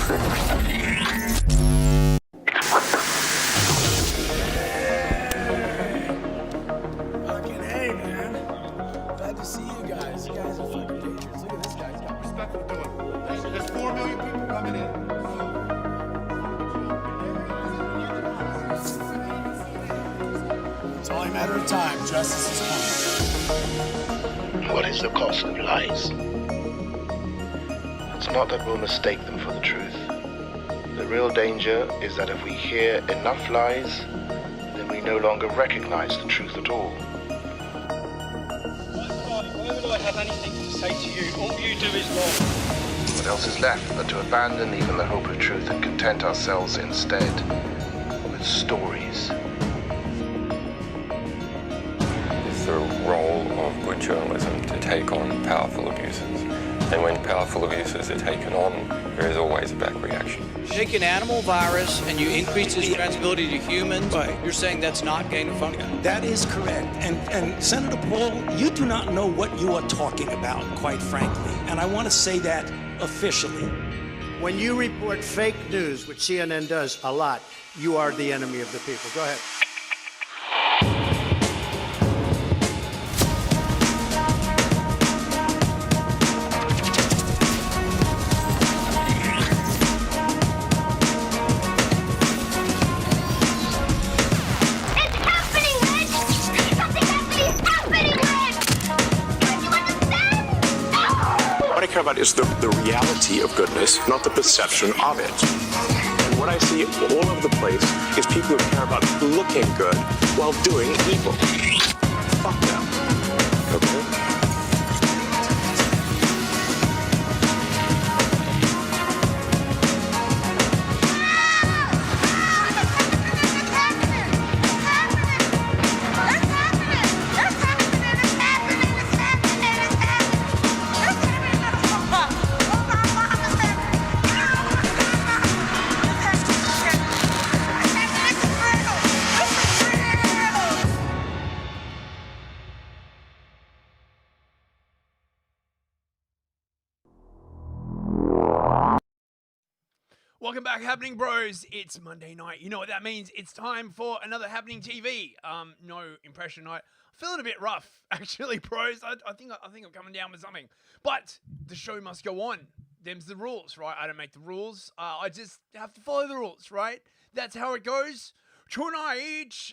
Fucking hey, man. Glad to see you guys. You guys are fucking patriots. Look at this guy. He's got respect for doing. There's 4 million people coming in. It's only a matter of time. Justice is coming. What is the cost of lies? It's not that we'll mistake them for the truth. The real danger is that if we hear enough lies, then we no longer recognize the truth at all. Why would I have anything to say to you? All you do is lie. What else is left but to abandon even the hope of truth and content ourselves instead with stories? It's the role of good journalism to take on powerful abuses. And when powerful abuses are taken on, there is always a back reaction. Take an animal virus and you increase its transmissibility to humans, right. You're saying that's not gain of function? That is correct. And Senator Paul, you do not know what you are talking about, quite frankly. And I want to say that officially. When you report fake news, which CNN does a lot, you are the enemy of the people. Go ahead. About is the reality of goodness, not the perception of it. And what I see all over the place is people who care about looking good while doing evil. Fuck them. Okay? Welcome back, Habbening Bros. It's Monday night. You know what that means. It's time for another Habbening TV. No impression night. Feeling a bit rough, actually, bros. I think I'm coming down with something. But the show must go on. Them's the rules, right? I don't make the rules. I just have to follow the rules, right? That's how it goes. Tonight,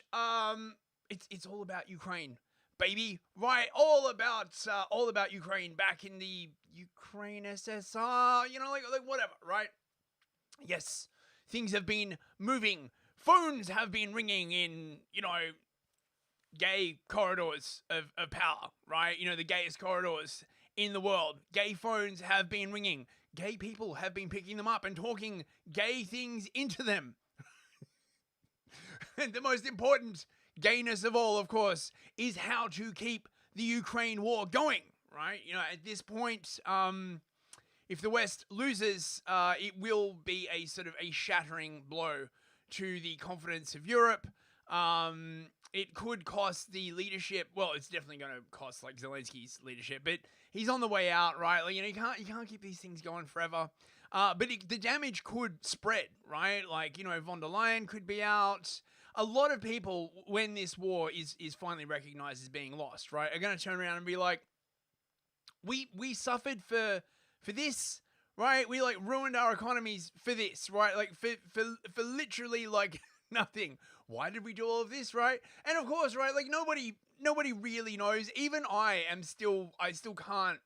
it's all about Ukraine, baby. Right? All about Ukraine. Back in the Ukraine SSR. You know, like whatever, right? Yes, things have been moving. Phones have been ringing in, gay corridors of power, right? The gayest corridors in the world. Gay phones have been ringing. Gay people have been picking them up and talking gay things into them. And the most important gayness of all, of course, is how to keep the Ukraine war going, right? At this point, if the West loses, it will be a sort of a shattering blow to the confidence of Europe. It could cost the leadership. Well, it's definitely going to cost like Zelensky's leadership, but he's on the way out, right? Like, you can't keep these things going forever. But the damage could spread, right? Like, von der Leyen could be out. A lot of people, when this war is finally recognized as being lost, right, are going to turn around and be like, we suffered for this, right? We ruined our economies for this, right? Like for literally nothing. Why did we do all of this, right? And of course, right, like nobody really knows. Even I still can't,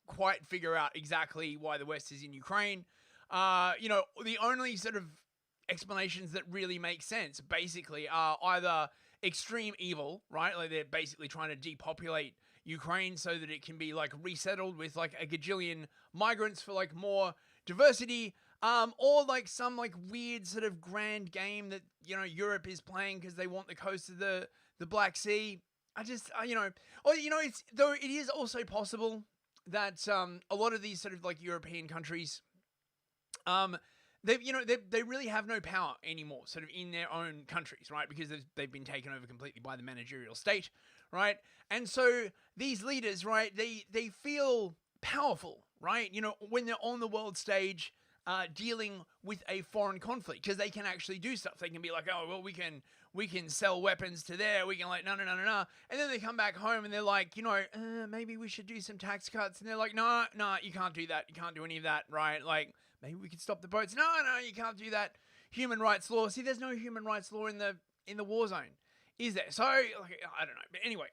quite figure out exactly why the West is in Ukraine. The only sort of explanations that really make sense basically are either extreme evil, right? Like they're basically trying to depopulate Ukraine so that it can be resettled with a gajillion migrants for more diversity, or some weird sort of grand game that Europe is playing because they want the coast of the Black Sea. It's though it is also possible that a lot of these sort of European countries, they really have no power anymore, sort of in their own countries, right? Because they've been taken over completely by the managerial state, right? And so these leaders, right, they feel powerful, right? When they're on the world stage, dealing with a foreign conflict, because they can actually do stuff. They can be like, oh, well, we can sell weapons to there. We can like, no. And then they come back home and they're like, maybe we should do some tax cuts. And they're like, no, you can't do that. You can't do any of that, right? Like, maybe we could stop the boats. No, you can't do that. Human rights law. See, there's no human rights law in the war zone, is there? So, like, I don't know. But anyway,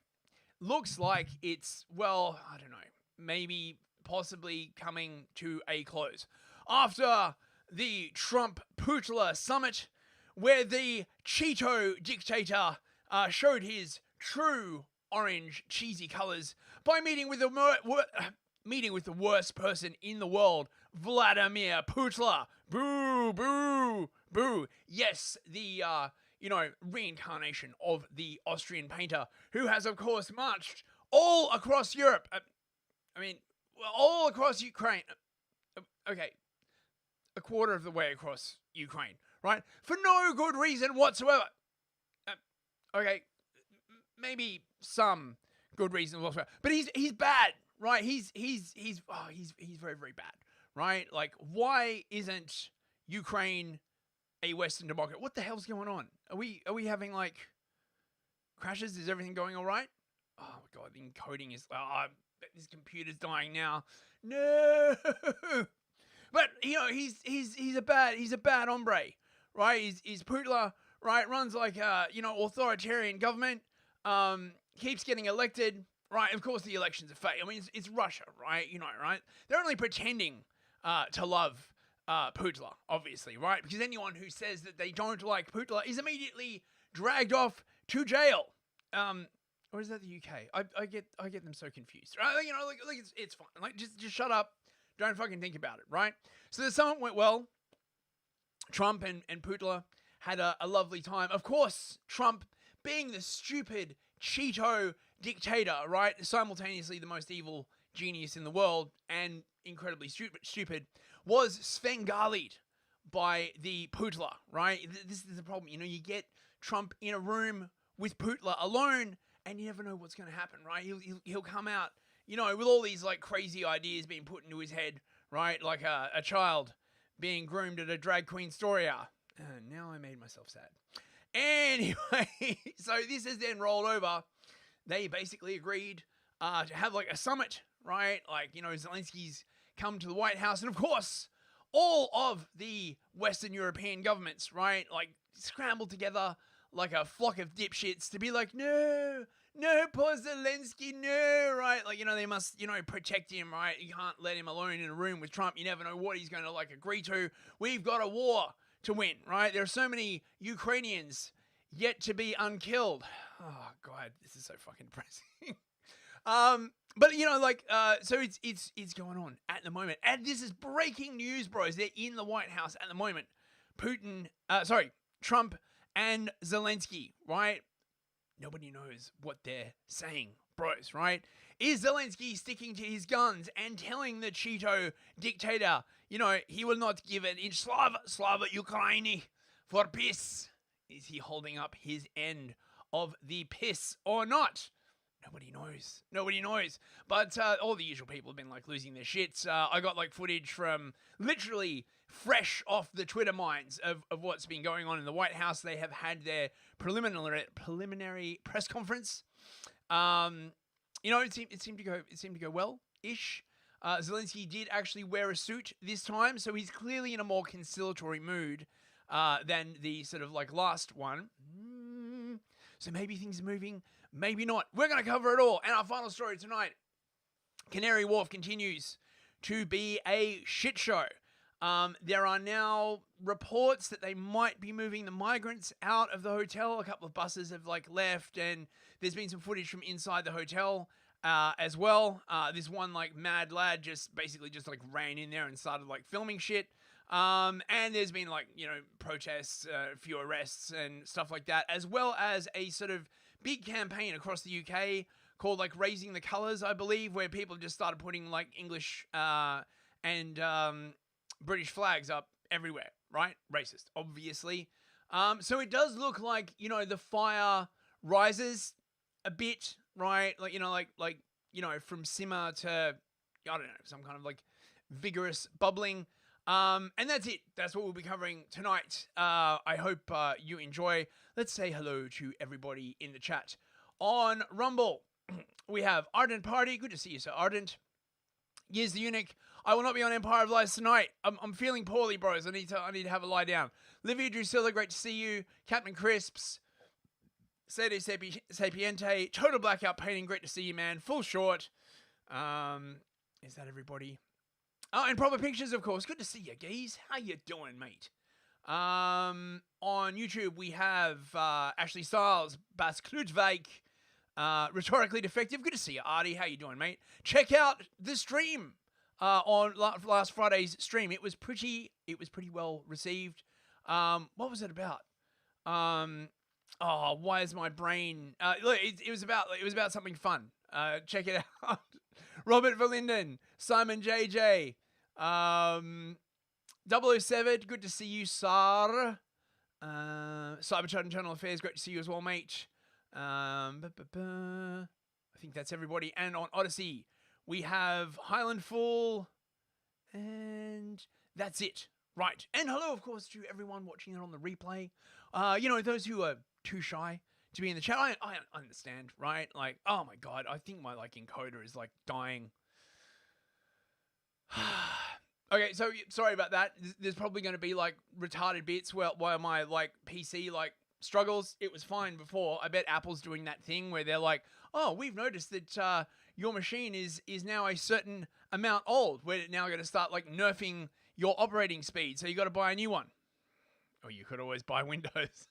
looks like it's, well, I don't know, maybe possibly coming to a close after the Trump-Putin summit, where the Cheeto dictator showed his true orange cheesy colors by meeting with the worst person in the world, Vladimir Putin. Boo, boo, boo. Yes, the reincarnation of the Austrian painter, who has, of course, marched all across Europe. All across Ukraine. Okay, a quarter of the way across Ukraine, right? For no good reason whatsoever. Okay, maybe some good reason whatsoever, but he's bad, right? He's very, very bad, right? Like, why isn't Ukraine a Western democracy? What the hell's going on? Are we having like crashes? Is everything going all right? Oh my god, the encoding is. This computer's dying now. No. But he's a bad hombre, right? He's Putin, right? Runs like authoritarian government. Keeps getting elected, right? Of course, the elections are fake. I mean, it's Russia, right? Right? They're only pretending to love Putin, obviously, right? Because anyone who says that they don't like Putin is immediately dragged off to jail. Or is that the UK? I get them so confused, right? Like it's fine. Like just shut up. Don't fucking think about it, right? So the summit went well. Trump and Putin had a lovely time. Of course, Trump, being the stupid Cheeto dictator, right? Simultaneously the most evil genius in the world and incredibly stupid, was Svengali'd by the Putin, right? This is the problem. You get Trump in a room with Putin alone, and you never know what's going to happen, right? He'll come out, with all these like crazy ideas being put into his head, right? Like a child being groomed at a drag queen story hour. Now I made myself sad. Anyway, so this has then rolled over. They basically agreed to have like a summit, right? Like, Zelensky's come to the White House, and of course, all of the Western European governments, right? Like scrambled together like a flock of dipshits to be like, no, poor Zelensky, no, right? Like, they must, protect him, right? You can't let him alone in a room with Trump. You never know what he's going to, like, agree to. We've got a war to win, right? There are so many Ukrainians yet to be unkilled. Oh, God, this is so fucking depressing. But, so it's going on at the moment. And this is breaking news, bros. They're in the White House at the moment. Trump and Zelensky, right? Nobody knows what they're saying, bros, right? Is Zelensky sticking to his guns and telling the Cheeto dictator, he will not give an inch Slava Ukraini for peace? Is he holding up his end of the piss or not? Nobody knows. But all the usual people have been like losing their shits. I got like footage from literally fresh off the Twitter minds of what's been going on in the White House. They have had their preliminary press conference. It seemed to go well-ish. Zelensky did actually wear a suit this time, so he's clearly in a more conciliatory mood than the sort of like last one. So maybe things are moving, maybe not. We're going to cover it all. And our final story tonight, Canary Wharf continues to be a shit show. There are now reports that they might be moving the migrants out of the hotel. A couple of buses have like left, and there's been some footage from inside the hotel as well. This one like mad lad just like ran in there and started like filming shit. And there's been like, protests, a few arrests and stuff like that, as well as a sort of big campaign across the UK called like Raising the Colours, I believe, where people just started putting like English and British flags up everywhere, right? Racist, obviously. So it does look like, the fire rises a bit, right? Like, from simmer to, I don't know, some kind of like vigorous bubbling. And that's it. That's what we'll be covering tonight. I hope you enjoy. Let's say hello to everybody in the chat. On Rumble, we have Ardent Party. Good to see you, Sir Ardent. Years the Eunuch. I will not be on Empire of Lies tonight. I'm feeling poorly, bros. I need to have a lie down. Livia Drusilla, great to see you. Captain Crisps. Sede Sapiente. Total Blackout Painting, great to see you, man. Full short. Is that everybody? Oh, and Proper Pictures, of course. Good to see you, geez. How you doing, mate? On YouTube, we have Ashley Styles, Bas Klutvijk, Rhetorically Defective. Good to see you, Artie. How you doing, mate? Check out the stream on last Friday's stream. It was pretty well received. What was it about? Oh, why is my brain? Look, it was about something fun. Check it out. Robert Verlinden, Simon JJ, 007. Good to see you, Sar. Cyberchat Internal Affairs. Great to see you as well, mate. I think that's everybody. And on Odyssey, we have Highland Fool, and that's it. Right. And hello, of course, to everyone watching it on the replay. Those who are too shy to be in the chat. I understand, right? Like, oh my god, I think my encoder is dying. Okay, so sorry about that. There's probably going to be retarded bits while my PC struggles. It was fine before. I bet Apple's doing that thing where they're like, oh, we've noticed that your machine is now a certain amount old. We're now going to start nerfing your operating speed, so you got to buy a new one. Or you could always buy Windows.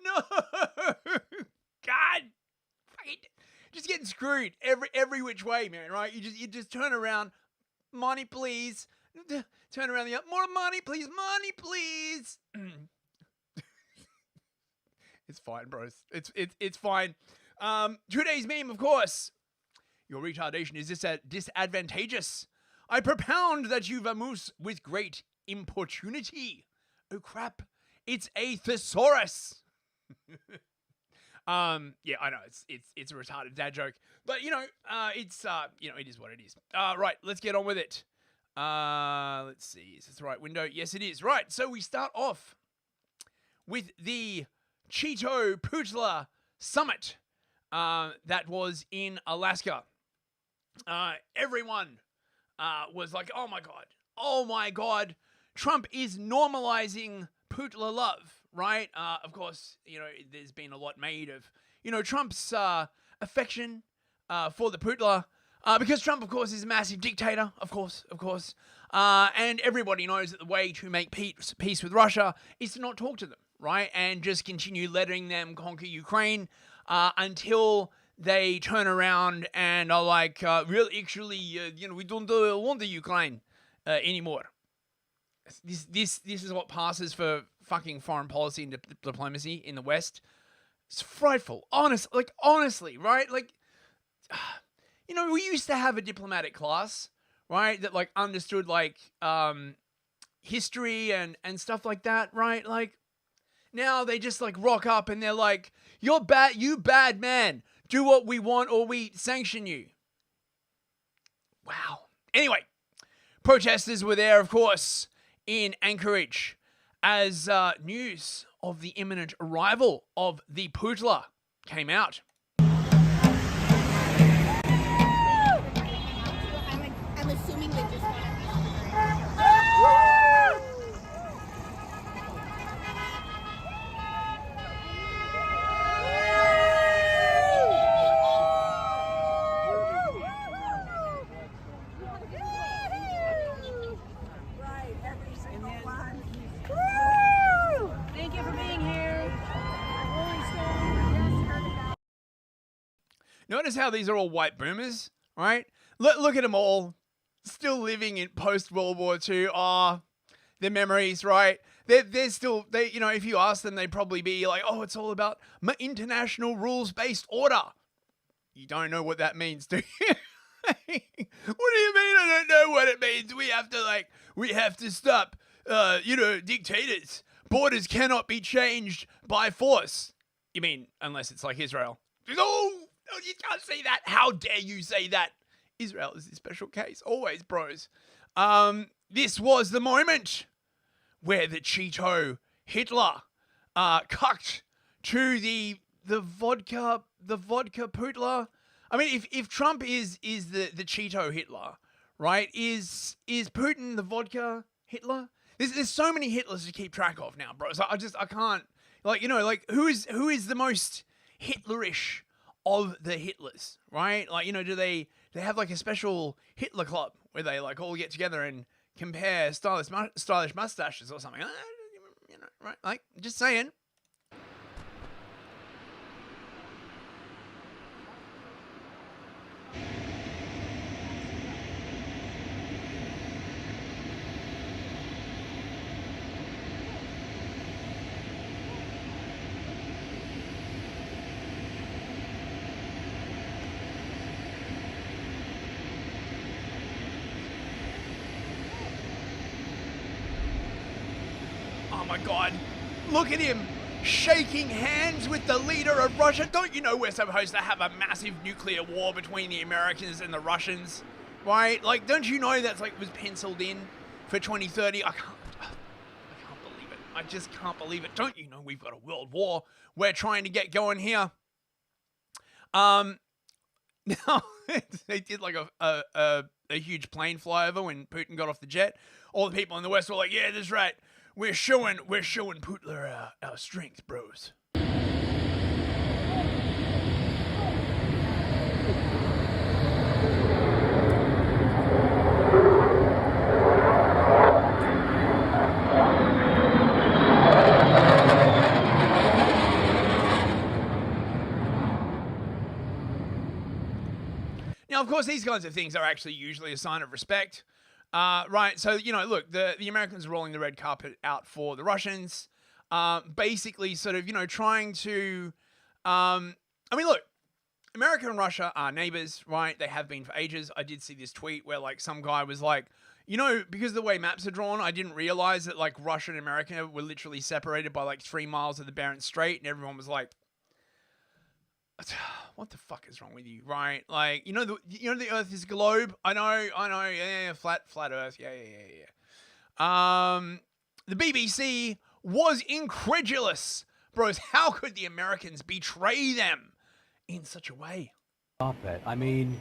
No! God! Fucking just getting screwed every which way, man, right? You just turn around, money please. Turn around more money please, money please. It's fine, bros. It's fine. Today's meme, of course. Your retardation is disadvantageous. I propound that you vamoose with great importunity. Oh crap. It's a thesaurus. Yeah, I know it's a retarded dad joke, but it is what it is. Right, let's get on with it. Let's see, is this the right window? Yes, it is. Right, so we start off with the Cheeto Putla Summit that was in Alaska. Everyone was like, oh my god, Trump is normalizing Putla love, right? Of course, there's been a lot made of, Trump's affection for the Putla, because Trump, of course, is a massive dictator, of course. And everybody knows that the way to make peace with Russia is to not talk to them, right? And just continue letting them conquer Ukraine until they turn around and are like, really, actually, we don't want the Ukraine anymore. This is what passes for fucking foreign policy and diplomacy in the West. It's frightful. Honestly, right? We used to have a diplomatic class, right? That understood history and stuff like that, right? Now they just rock up and they're like, you're bad, you bad man. Do what we want or we sanction you. Wow. Anyway, protesters were there, of course, in Anchorage as news of the imminent arrival of the Putla came out. I'm assuming they just want Notice how these are all white boomers, right? Look at them all, still living in post-World War II. Their memories, right? They're still, if you ask them, they'd probably be like, oh, it's all about international rules-based order. You don't know what that means, do you? What do you mean I don't know what it means? We have to stop, dictators. Borders cannot be changed by force. You mean, unless it's like Israel. No, you can't say that. How dare you say that? Israel is a special case. Always, bros. This was the moment where the Cheeto Hitler cucked to the vodka Putler. I mean, if Trump is the Cheeto Hitler, right? Is Putin the vodka Hitler? There's so many Hitlers to keep track of now, bro. So I can't, like, you know, like who is the most Hitlerish of the Hitlers, right? Like, you know, do they have like a special Hitler club where they like all get together and compare stylish mustaches or something? You know, right? Like, just saying. Oh my God, look at him shaking hands with the leader of Russia. Don't you know we're supposed to have a massive nuclear war between the Americans and the Russians, right? Like, don't you know that's like was penciled in for 2030? I can't believe it. I just can't believe it. Don't you know we've got a world war we're trying to get going here? Now they did like a huge plane flyover when Putin got off the jet. All the people in the West were like, yeah, that's right. We're showing Putler our strength, bros. Now, of course, these kinds of things are actually usually a sign of respect. Right, so, you know, look, the Americans are rolling the red carpet out for the Russians, basically sort of, you know, trying to, I mean, look, America and Russia are neighbors, right? They have been for ages. I did see this tweet where, like, some guy was like, you know, because of the way maps are drawn, I didn't realize that, like, Russia and America were literally separated by, like, 3 miles of the Bering Strait, and everyone was like, what the fuck is wrong with you, right? Like, you know the Earth is a globe. I know, yeah, flat Earth, yeah. The BBC was incredulous, bros. How could the Americans betray them in such a way? Carpet. I mean,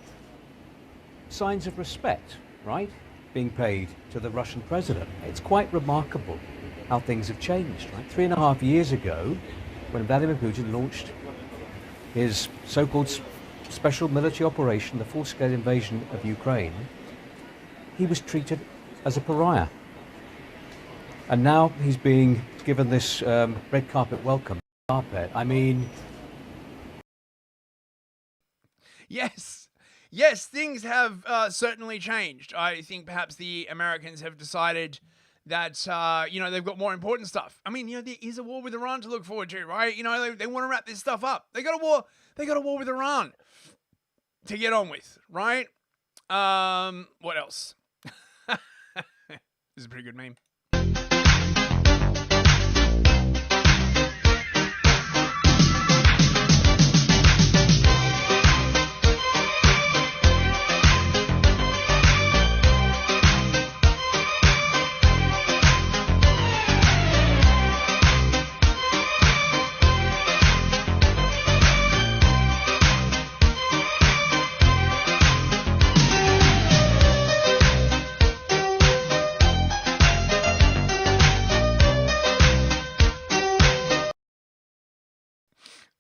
signs of respect, right? Being paid to the Russian president. It's quite remarkable how things have changed, right? 3.5 years ago, when Vladimir Putin launched his so-called special military operation, the full-scale invasion of Ukraine, he was treated as a pariah. And now he's being given this red carpet welcome. I mean... Yes, things have certainly changed. I think perhaps the Americans have decided that, you know, they've got more important stuff. I mean, you know, there is a war with Iran to look forward to, right? You know, they want to wrap this stuff up. They got a war with Iran to get on with, right? What else? This is a pretty good meme.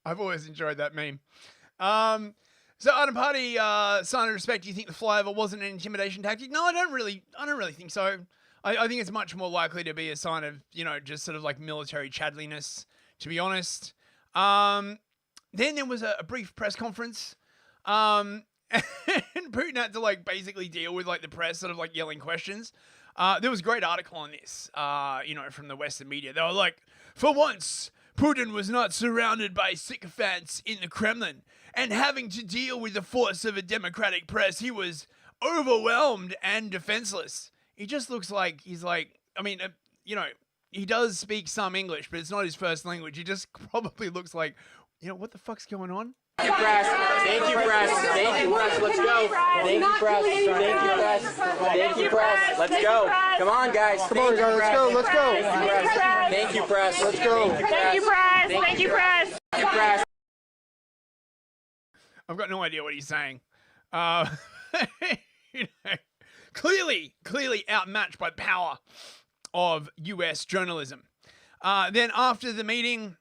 I've always enjoyed that meme. So Adam Party, sign of respect. Do you think the flyover wasn't an intimidation tactic? No, I don't really think so. I think it's much more likely to be a sign of, you know, just sort of like military chadliness, to be honest. Then there was a brief press conference, and Putin had to like basically deal with like the press sort of like yelling questions. There was a great article on this, you know, from the Western media. They were like, for once, Putin was not surrounded by sycophants in the Kremlin and having to deal with the force of a democratic press. He was overwhelmed and defenseless. He just looks like he's like, I mean, you know, he does speak some English, but it's not his first language. He just probably looks like You know, what the fuck's going on? Thank you, press. Thank you, press. Thank you, press. Let's go. Thank you, press. Thank you, press. Thank you, press. Let's go. Come on, guys. Come on, guys. Let's go. Let's go. Thank you, press. Let's go. Thank you, press. Thank you, press. Thank you, press. I've got no idea what he's saying. You know, clearly outmatched by power of US journalism. Then after the meeting,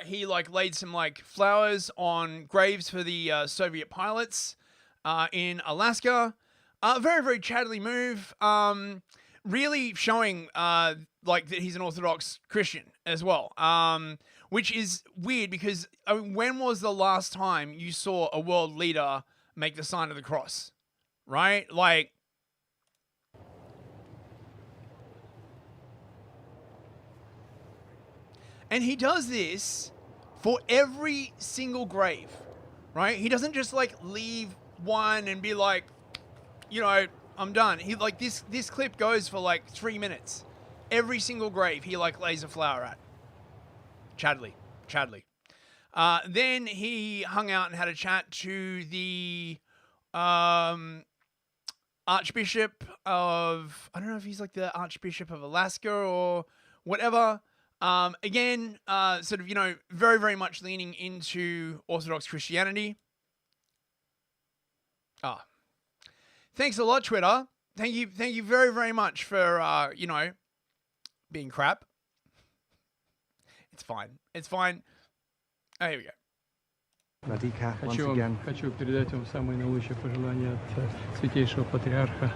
he like laid some like flowers on graves for the Soviet pilots in Alaska. Very, very chattily move. Really showing like that he's an Orthodox Christian as well. Which is weird because I mean, when was the last time you saw a world leader make the sign of the cross? Right? Like, and he does this for every single grave, right? He doesn't just like leave one and be like, you know, I'm done. He like this clip goes for like 3 minutes. Every single grave he like lays a flower at. Chadley. Then he hung out and had a chat to the Archbishop of, I don't know if he's like the Archbishop of Alaska or whatever. Again, sort of, you know, very, very much leaning into Orthodox Christianity. Thanks a lot, Twitter. Thank you very, very much for, you know, being crap. It's fine. Oh, here we go. Хочу передать вам самые наилучшие пожелания от святейшего патриарха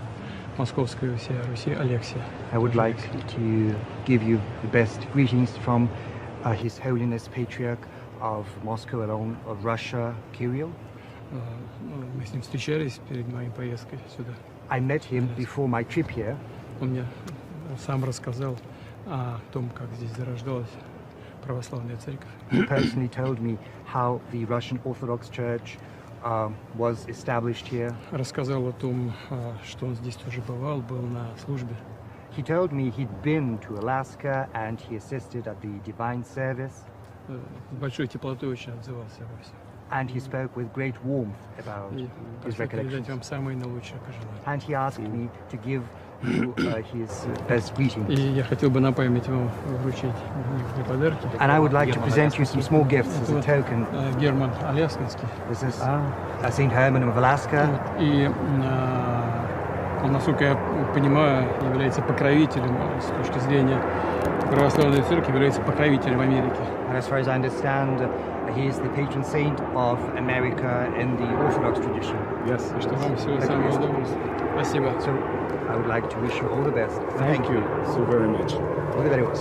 Московской Руси Алексия. I would like to give you the best greetings from His Holiness Patriarch of Moscow alone of Russia, Kirill. Мы с ним встречались перед моей поездкой сюда. I met him before my trip here. Он мне сам рассказал о том, как здесь зарождалась православная церковь. He personally told me how the Russian Orthodox Church was established here. Рассказал о том, что он здесь тоже был на службе. He told me he'd been to Alaska and he assisted at the divine service. С большой теплотой очень отзывался обо всем. And he spoke with great warmth about his recollections. Вам самые наилучшие пожелания. And he asked me to give you his best greetings. И я хотел бы на память вам вручить некоторые подарки. And I would like to present you some small gifts as a token. Герман Аляскинский. This is Saint Herman of Alaska. И он, насколько я понимаю, является покровителем с точки зрения православной церкви, является покровителем Америки. And as far as I understand, he is the patron saint of America in the Orthodox tradition. Yes. Что вам всего самого доброго. Спасибо. So I would like to wish you all the best. Thank you so very much. Благодарю вас.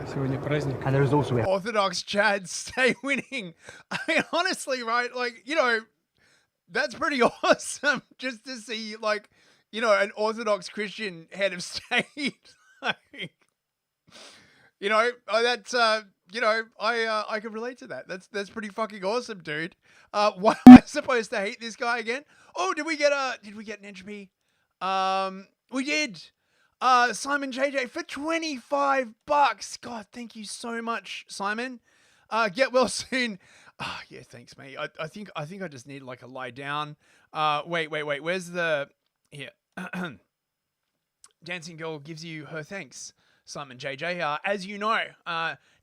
Сегодня праздник. And there is also a Orthodox Chads stay winning. I mean, honestly, right? Like, you know, that's pretty awesome just to see, like, you know, an Orthodox Christian head of state. Like, you know, that's, you know, I can relate to that. That's pretty fucking awesome, dude. Why am I supposed to hate this guy again? Oh, did we get an entropy? We did. Simon JJ for $25. God, thank you so much, Simon. Get well soon. Yeah, thanks, mate. I think I just need like a lie down. Wait. Where's the here? Dancing Girl gives you her thanks, Simon JJ. As you know,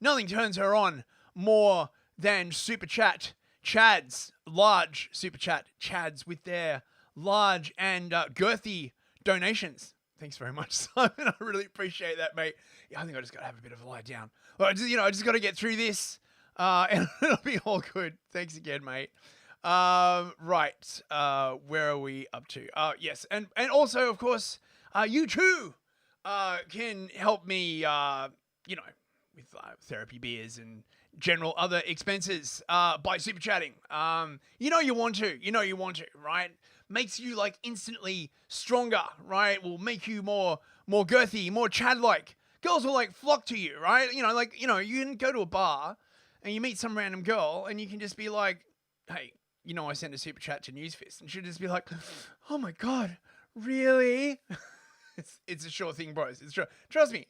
nothing turns her on more than super chat. Chads, large super chat. Chads with their large and girthy donations. Thanks very much, Simon. I really appreciate that, mate. Yeah, I think I just got to have a bit of a lie down. I just got to get through this, and it'll be all good. Thanks again, mate. Right. Where are we up to? Yes. And also, of course, you too can help me, you know, with therapy beers and general other expenses by super chatting. You know you want to, right? Makes you like instantly stronger, right? Will make you more girthy, more Chad-like. Girls will like flock to you, right? You know, you can go to a bar and you meet some random girl and you can just be like, hey, you know, I sent a super chat to Newsfist, and she'll just be like, oh my God, really? It's a sure thing, bros. It's true. Trust me,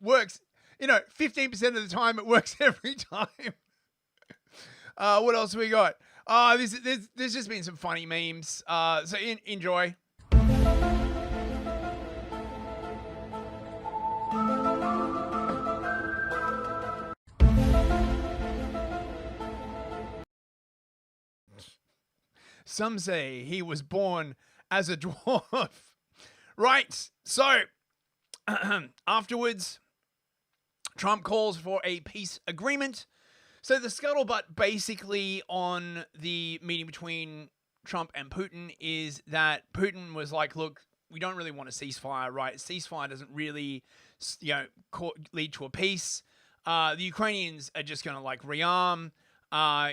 works. 15% of the time it works every time. What else we got? There's just been some funny memes. So enjoy. Some say he was born as a dwarf. Right. So afterwards, Trump calls for a peace agreement. So the scuttlebutt basically on the meeting between Trump and Putin is that Putin was like, look, we don't really want a ceasefire, right? Ceasefire doesn't really, lead to a peace. The Ukrainians are just going to like rearm,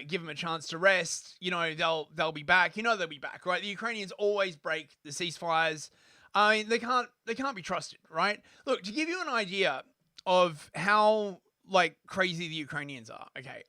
give them a chance to rest. They'll be back. They'll be back, right? The Ukrainians always break the ceasefires. I mean, they can't be trusted, right? Look, to give you an idea of how like crazy the Ukrainians are. Okay.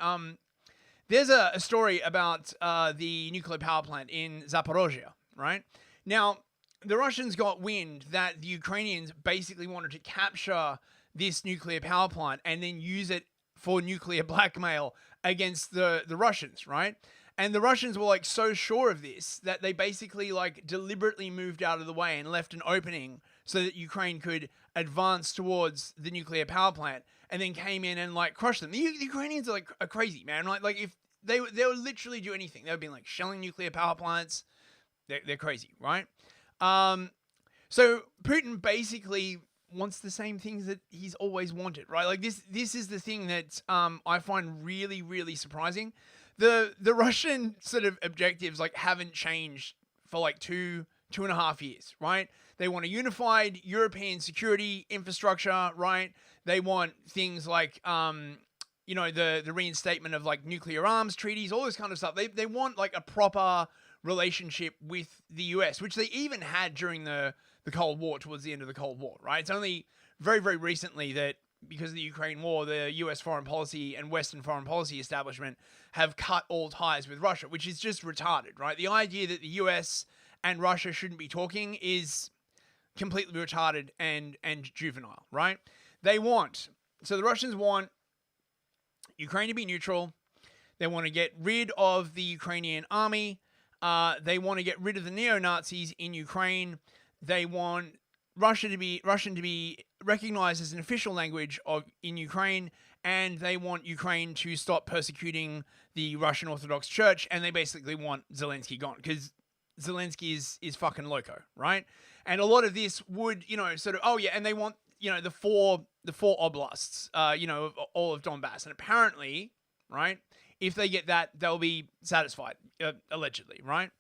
There's a story about the nuclear power plant in Zaporozhye, right? Now, the Russians got wind that the Ukrainians basically wanted to capture this nuclear power plant and then use it for nuclear blackmail against the Russians, right? And the Russians were like so sure of this that they basically like deliberately moved out of the way and left an opening so that Ukraine could advance towards the nuclear power plant and then came in and like crushed them. The Ukrainians are crazy, man. Like if they would literally do anything. They would be like shelling nuclear power plants. They're crazy, right? So Putin basically wants the same things that he's always wanted, right? Like this is the thing that I find really, really surprising. The Russian sort of objectives like haven't changed for like two and a half years, right? They want a unified European security infrastructure, right? They want things like the reinstatement of like nuclear arms treaties, all this kind of stuff. They want like a proper relationship with the US, which they even had during the Cold War, towards the end of the Cold War, right? It's only very, very recently that because of the Ukraine war, the US foreign policy and Western foreign policy establishment have cut all ties with Russia, which is just retarded, right? The idea that the US and Russia shouldn't be talking is completely retarded and juvenile, right? The Russians want Ukraine to be neutral. They want to get rid of the Ukrainian army. They want to get rid of the neo-Nazis in Ukraine. They want Russian to be recognized as an official language in Ukraine, and they want Ukraine to stop persecuting the Russian Orthodox Church, and they basically want Zelensky gone because Zelensky is fucking loco, right? And a lot of this would, and they want, the four oblasts, of all of Donbass, and apparently, right, if they get that, they'll be satisfied, allegedly, right?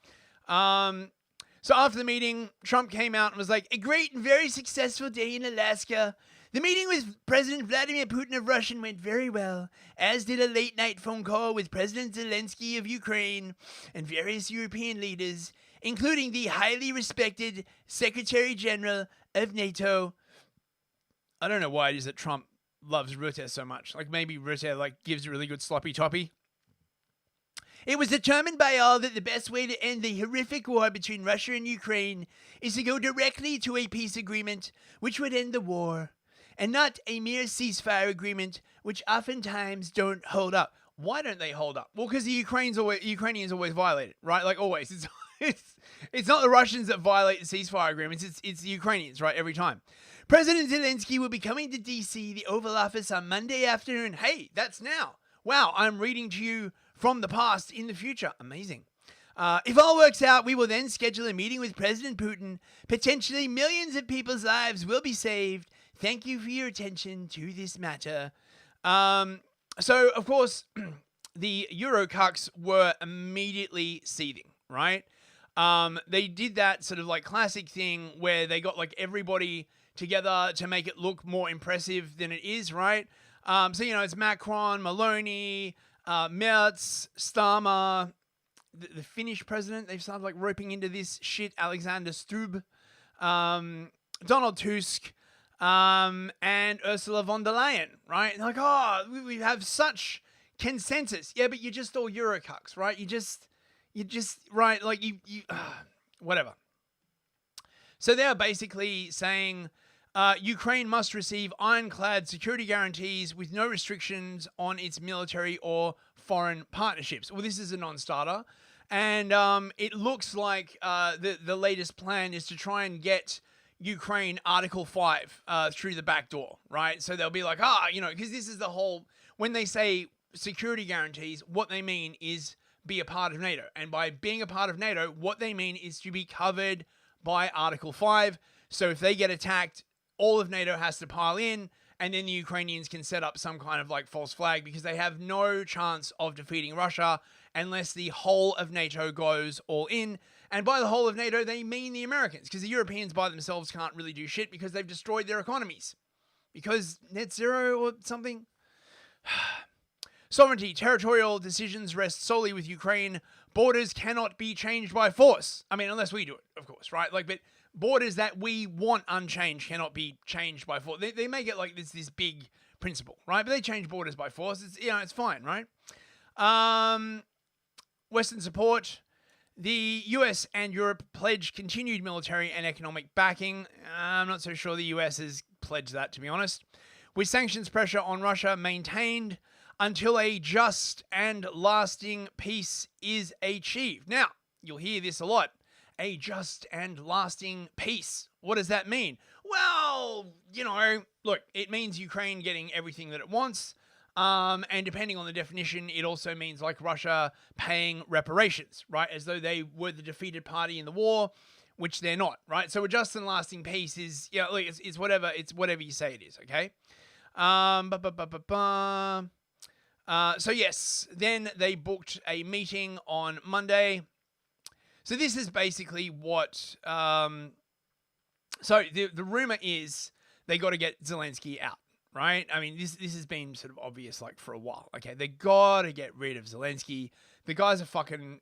So after the meeting, Trump came out and was like, a great and very successful day in Alaska. The meeting with President Vladimir Putin of Russia went very well, as did a late-night phone call with President Zelensky of Ukraine and various European leaders, including the highly respected Secretary General of NATO. I don't know why it is that Trump loves Rutte so much. Like maybe Rutte gives a really good sloppy toppy. It was determined by all that the best way to end the horrific war between Russia and Ukraine is to go directly to a peace agreement which would end the war, and not a mere ceasefire agreement which oftentimes don't hold up. Why don't they hold up? Well, because the Ukrainians always violate it, right? Like always. It's not the Russians that violate the ceasefire agreements. It's the Ukrainians, right? Every time. President Zelensky will be coming to D.C., the Oval Office, on Monday afternoon. Hey, that's now. Wow, I'm reading to you from the past in the future. Amazing. If all works out, we will then schedule a meeting with President Putin. Potentially millions of people's lives will be saved. Thank you for your attention to this matter. So, of course, the Eurocucks were immediately seething, right? They did that sort of like classic thing where they got like everybody together to make it look more impressive than it is, right? So, it's Macron, Maloney, Merz, Starmer, the Finnish president. They've started like roping into this shit. Alexander Stubb, Donald Tusk, and Ursula von der Leyen, right? And like, oh, we have such consensus. Yeah, but you're just all Eurocucks, right? You just right, like you whatever. So they're basically saying, Ukraine must receive ironclad security guarantees with no restrictions on its military or foreign partnerships. Well, this is a non-starter. And it looks like the latest plan is to try and get Ukraine Article 5 through the back door, right? So they'll be like, because this is the whole, when they say security guarantees, what they mean is be a part of NATO. And by being a part of NATO, what they mean is to be covered by Article 5. So if they get attacked, all of NATO has to pile in, and then the Ukrainians can set up some kind of like false flag, because they have no chance of defeating Russia unless the whole of NATO goes all in. And by the whole of NATO, they mean the Americans, because the Europeans by themselves can't really do shit because they've destroyed their economies. Because net zero or something? Sovereignty, territorial decisions rest solely with Ukraine. Borders cannot be changed by force. I mean, unless we do it, of course, right? But borders that we want unchanged cannot be changed by force. They make it like this big principle, right? But they change borders by force. It's fine, right? Western support. The US and Europe pledged continued military and economic backing. I'm not so sure the US has pledged that, to be honest. With sanctions pressure on Russia maintained until a just and lasting peace is achieved. Now, you'll hear this a lot. A just and lasting peace. What does that mean? Well, look, it means Ukraine getting everything that it wants. And depending on the definition, it also means like Russia paying reparations, right? As though they were the defeated party in the war, which they're not, right? So a just and lasting peace is, it's whatever you say it is, okay? So yes, then they booked a meeting on Monday. So this is basically what, so the rumor is they got to get Zelensky out. Right? I mean, this has been sort of obvious like for a while. Okay, they gotta get rid of Zelensky. The guy's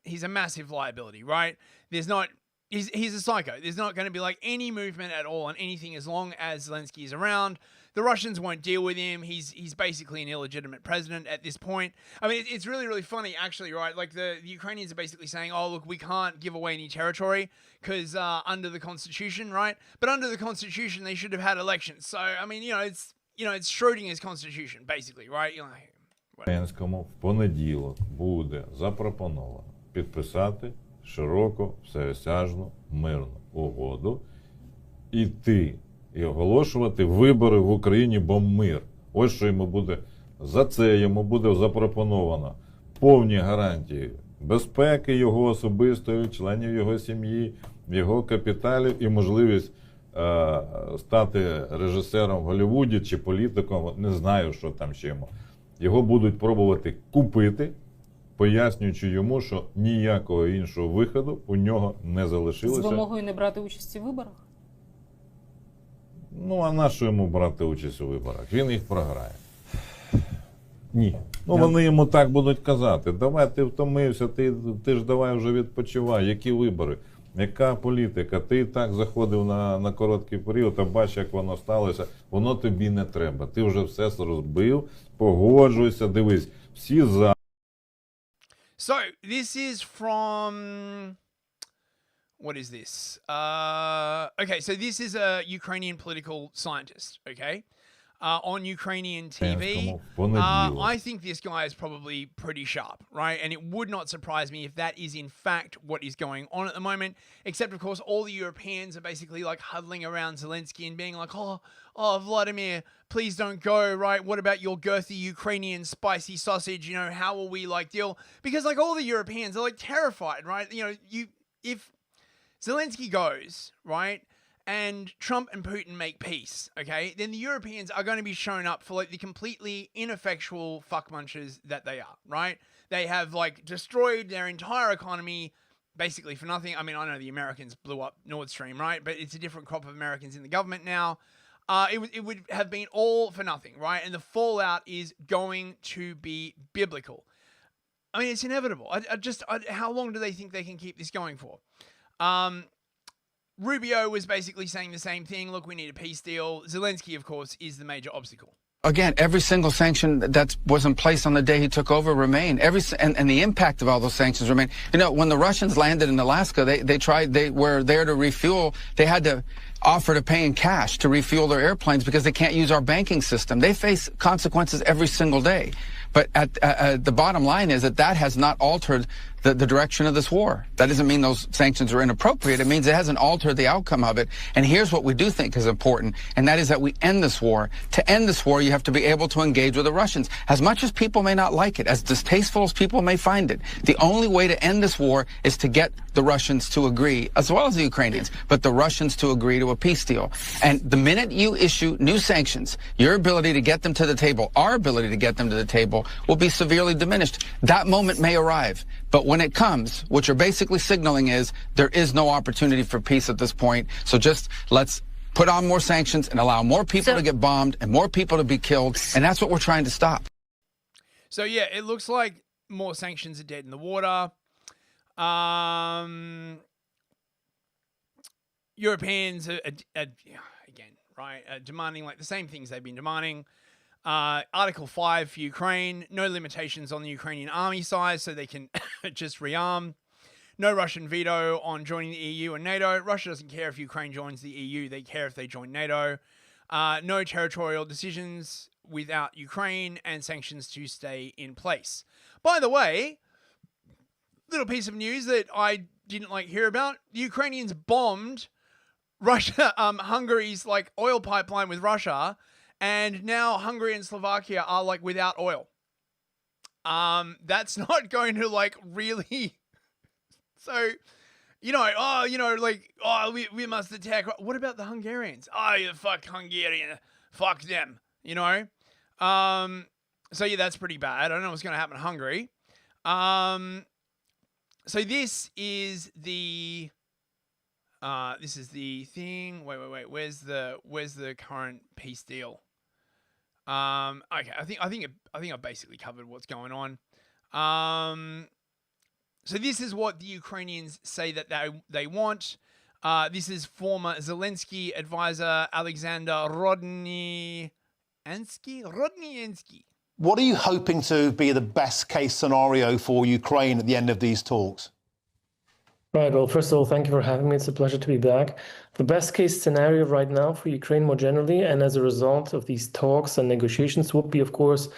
he's a massive liability, right? He's a psycho. There's not going to be like any movement at all on anything as long as Zelensky is around. The Russians won't deal with him. He's basically an illegitimate president at this point. I mean, it's really, really funny, actually, right? Like the Ukrainians are basically saying, oh, look, we can't give away any territory because under the Constitution, right? But under the Constitution, they should have had elections. So, I mean, it's Schrodinger's constitution, basically, right? Зеленському в понеділок буде запропоновано підписати широку, всеосяжну, мирну угоду, іти і оголошувати вибори в Україні, бо мир. Ось що йому буде, за це йому буде запропоновано повні гарантії безпеки його особистої, членів його сім'ї, його капіталів і можливість стати режисером в Голлівуді чи політиком, не знаю, що там ще йому. Його будуть пробувати купити, пояснюючи йому, що ніякого іншого виходу у нього не залишилося. З вимогою не брати участь у виборах? Ну, а на що йому брати участь у виборах? Він їх програє. Ні. Ну, вони йому так будуть казати. Давай, ти втомився, ти ж давай вже відпочивай. Які вибори? Яка політика? Ти і так заходив на короткий період, а бач, як воно сталося. Воно тобі не треба. Ти вже все розбив, погоджуйся, дивись. Всі за. So, this is from... What is this? Okay, so this is a Ukrainian political scientist, okay? On Ukrainian TV. I think this guy is probably pretty sharp, right? And it would not surprise me if that is in fact what is going on at the moment. Except, of course, all the Europeans are basically like huddling around Zelensky and being like, oh, Vladimir, please don't go, right? What about your girthy Ukrainian spicy sausage? How will we like deal? Because like all the Europeans are like terrified, right? If Zelensky goes, right? And Trump and Putin make peace, okay, then the Europeans are going to be shown up for like the completely ineffectual fuckmunchers that they are, right? They have like destroyed their entire economy basically for nothing. I mean, I know the Americans blew up Nord Stream, right? But it's a different crop of Americans in the government now. It would have been all for nothing, right? And the fallout is going to be biblical. I mean, it's inevitable. How long do they think they can keep this going for? Rubio was basically saying the same thing. Look, we need a peace deal. Zelensky, of course, is the major obstacle. again, every single sanction that was in place on the day he took over remained. And the impact of all those sanctions remain. You know, when the Russians landed in Alaska, they were there to refuel. They had to offer to pay in cash to refuel their airplanes because they can't use our banking system. They face consequences every single day. But the bottom line is that has not altered the direction of this war. That doesn't mean those sanctions are inappropriate. It means it hasn't altered the outcome of it. And here's what we do think is important, and that is that we end this war. To end this war, you have to be able to engage with the Russians. As much as people may not like it, as distasteful as people may find it, the only way to end this war is to get the Russians to agree, as well as the Ukrainians, but the Russians to agree to a peace deal. And the minute you issue new sanctions, your ability to get them to the table, our ability to get them to the table, will be severely diminished. That moment may arrive, but when it comes, what you're basically signaling is there is no opportunity for peace at this point. So just let's put on more sanctions and allow more people to get bombed and more people to be killed. And that's what we're trying to stop. So, yeah, it looks like more sanctions are dead in the water. Europeans are again, right, demanding like the same things they've been demanding. Article 5 for Ukraine, no limitations on the Ukrainian army size so they can just rearm. No Russian veto on joining the EU and NATO. Russia doesn't care if Ukraine joins the EU. They care if they join NATO. No territorial decisions without Ukraine, and sanctions to stay in place. By the way, little piece of news that I didn't hear about. The Ukrainians bombed Hungary's oil pipeline with Russia, and now Hungary and Slovakia are without oil. That's not going to really. So, we must attack. What about the Hungarians? Oh, you fuck Hungarian. Fuck them. So yeah, that's pretty bad. I don't know what's going to happen in Hungary. So this is the thing. Wait. Where's the current peace deal? Okay, I think I basically covered what's going on. So this is what the Ukrainians say that they want. This is former Zelensky advisor Alexander Rodnyansky. What are you hoping to be the best case scenario for Ukraine at the end of these talks? Right. Well, first of all, thank you for having me. It's a pleasure to be back. The best case scenario right now for Ukraine more generally, and as a result of these talks and negotiations, would be, of course,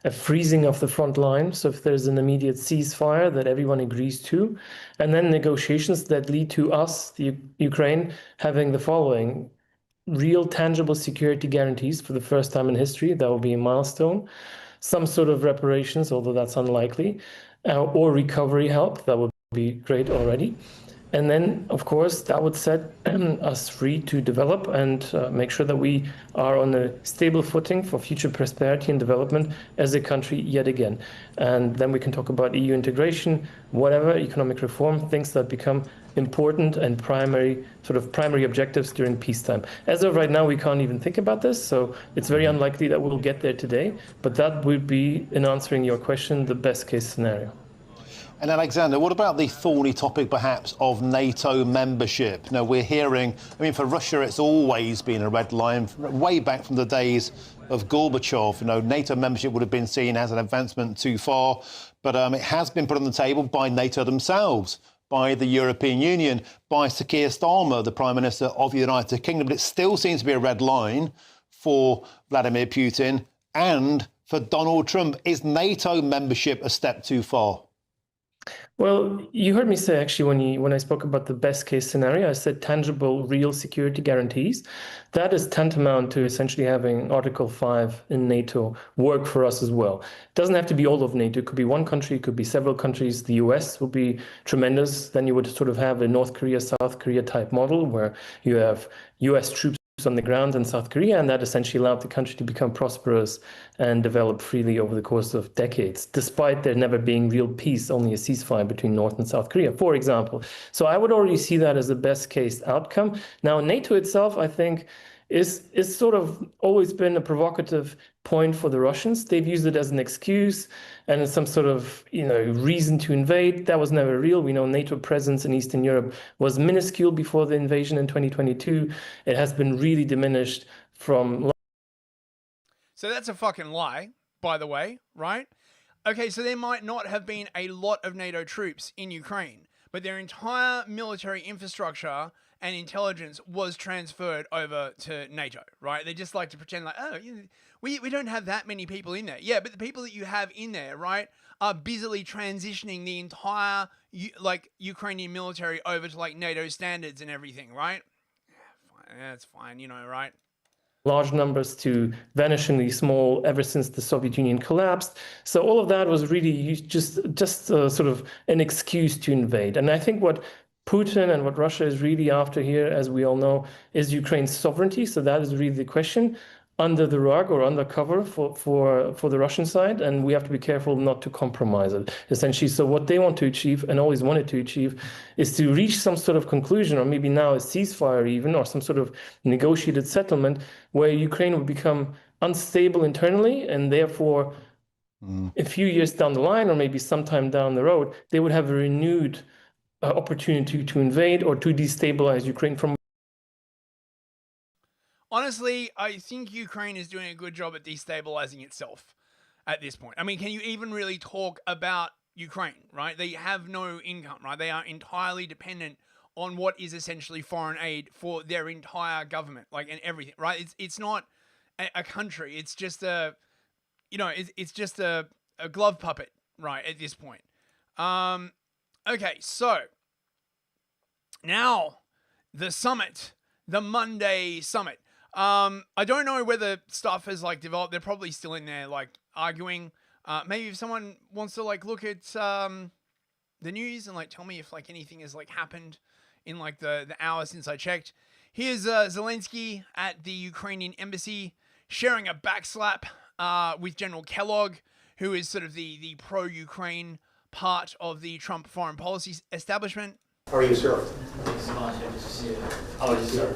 a freezing of the front line. So if there's an immediate ceasefire that everyone agrees to, and then negotiations that lead to us, the Ukraine, having the following: real tangible security guarantees for the first time in history. That will be a milestone. Some sort of reparations, although that's unlikely, or recovery help. That would be great already. And then, of course, that would set us free to develop and make sure that we are on a stable footing for future prosperity and development as a country yet again. And then we can talk about EU integration, whatever, economic reform, things that become important and primary objectives during peacetime. As of right now, we can't even think about this, so it's very unlikely that we'll get there today. But that would be, in answering your question, the best case scenario. And Alexander, what about the thorny topic, perhaps, of NATO membership? Now, we're hearing, for Russia, it's always been a red line, way back from the days of Gorbachev. NATO membership would have been seen as an advancement too far, but it has been put on the table by NATO themselves, by the European Union, by Sir Keir Starmer, the Prime Minister of the United Kingdom. But it still seems to be a red line for Vladimir Putin and for Donald Trump. Is NATO membership a step too far? Well, you heard me say, actually, when I spoke about the best case scenario, I said tangible, real security guarantees. That is tantamount to essentially having Article 5 in NATO work for us as well. It doesn't have to be all of NATO. It could be one country, it could be several countries. The US would be tremendous. Then you would sort of have a North Korea, South Korea type model where you have US troops on the ground in South Korea, and that essentially allowed the country to become prosperous and develop freely over the course of decades, despite there never being real peace, only a ceasefire between North and South Korea, for example. So I would already see that as the best case outcome. Now, NATO itself, I think, is sort of always been a provocative point for the Russians. They've used it as an excuse and some sort of reason to invade. That was never real. We know NATO presence in Eastern Europe was minuscule before the invasion in 2022. It has been really diminished from. So that's a fucking lie, by the way, right? Okay, so there might not have been a lot of NATO troops in Ukraine, but their entire military infrastructure and intelligence was transferred over to NATO, right? They just like to pretend like, oh, we don't have that many people in there. Yeah, but the people that you have in there, right, are busily transitioning the entire Ukrainian military over to like NATO standards and everything, right? Yeah, that's fine, right? Large numbers to vanishingly small ever since the Soviet Union collapsed. So all of that was really just sort of an excuse to invade. And I think what Putin and what Russia is really after here, as we all know, is Ukraine's sovereignty. So that is really the question under the rug or undercover for the Russian side. And we have to be careful not to compromise it, essentially. So what they want to achieve and always wanted to achieve is to reach some sort of conclusion, or maybe now a ceasefire even, or some sort of negotiated settlement where Ukraine would become unstable internally, and therefore a few years down the line, or maybe sometime down the road, they would have a renewed opportunity to invade or to destabilize Ukraine from. Honestly, I think Ukraine is doing a good job at destabilizing itself at this point. I mean, can you even really talk about Ukraine, right? They have no income, right? They are entirely dependent on what is essentially foreign aid for their entire government, and everything, right? It's not a country. It's just it's just a glove puppet, right, at this point. Okay, so now the summit, the Monday summit. I don't know whether stuff has developed. They're probably still in there arguing. Maybe if someone wants to look at the news and tell me if anything has happened in the hour since I checked. Here's Zelensky at the Ukrainian embassy sharing a backslap with General Kellogg, who is sort of the pro-Ukraine part of the Trump foreign policy establishment. How are you, sir? Thanks so much. Good to see you. How are you, sir?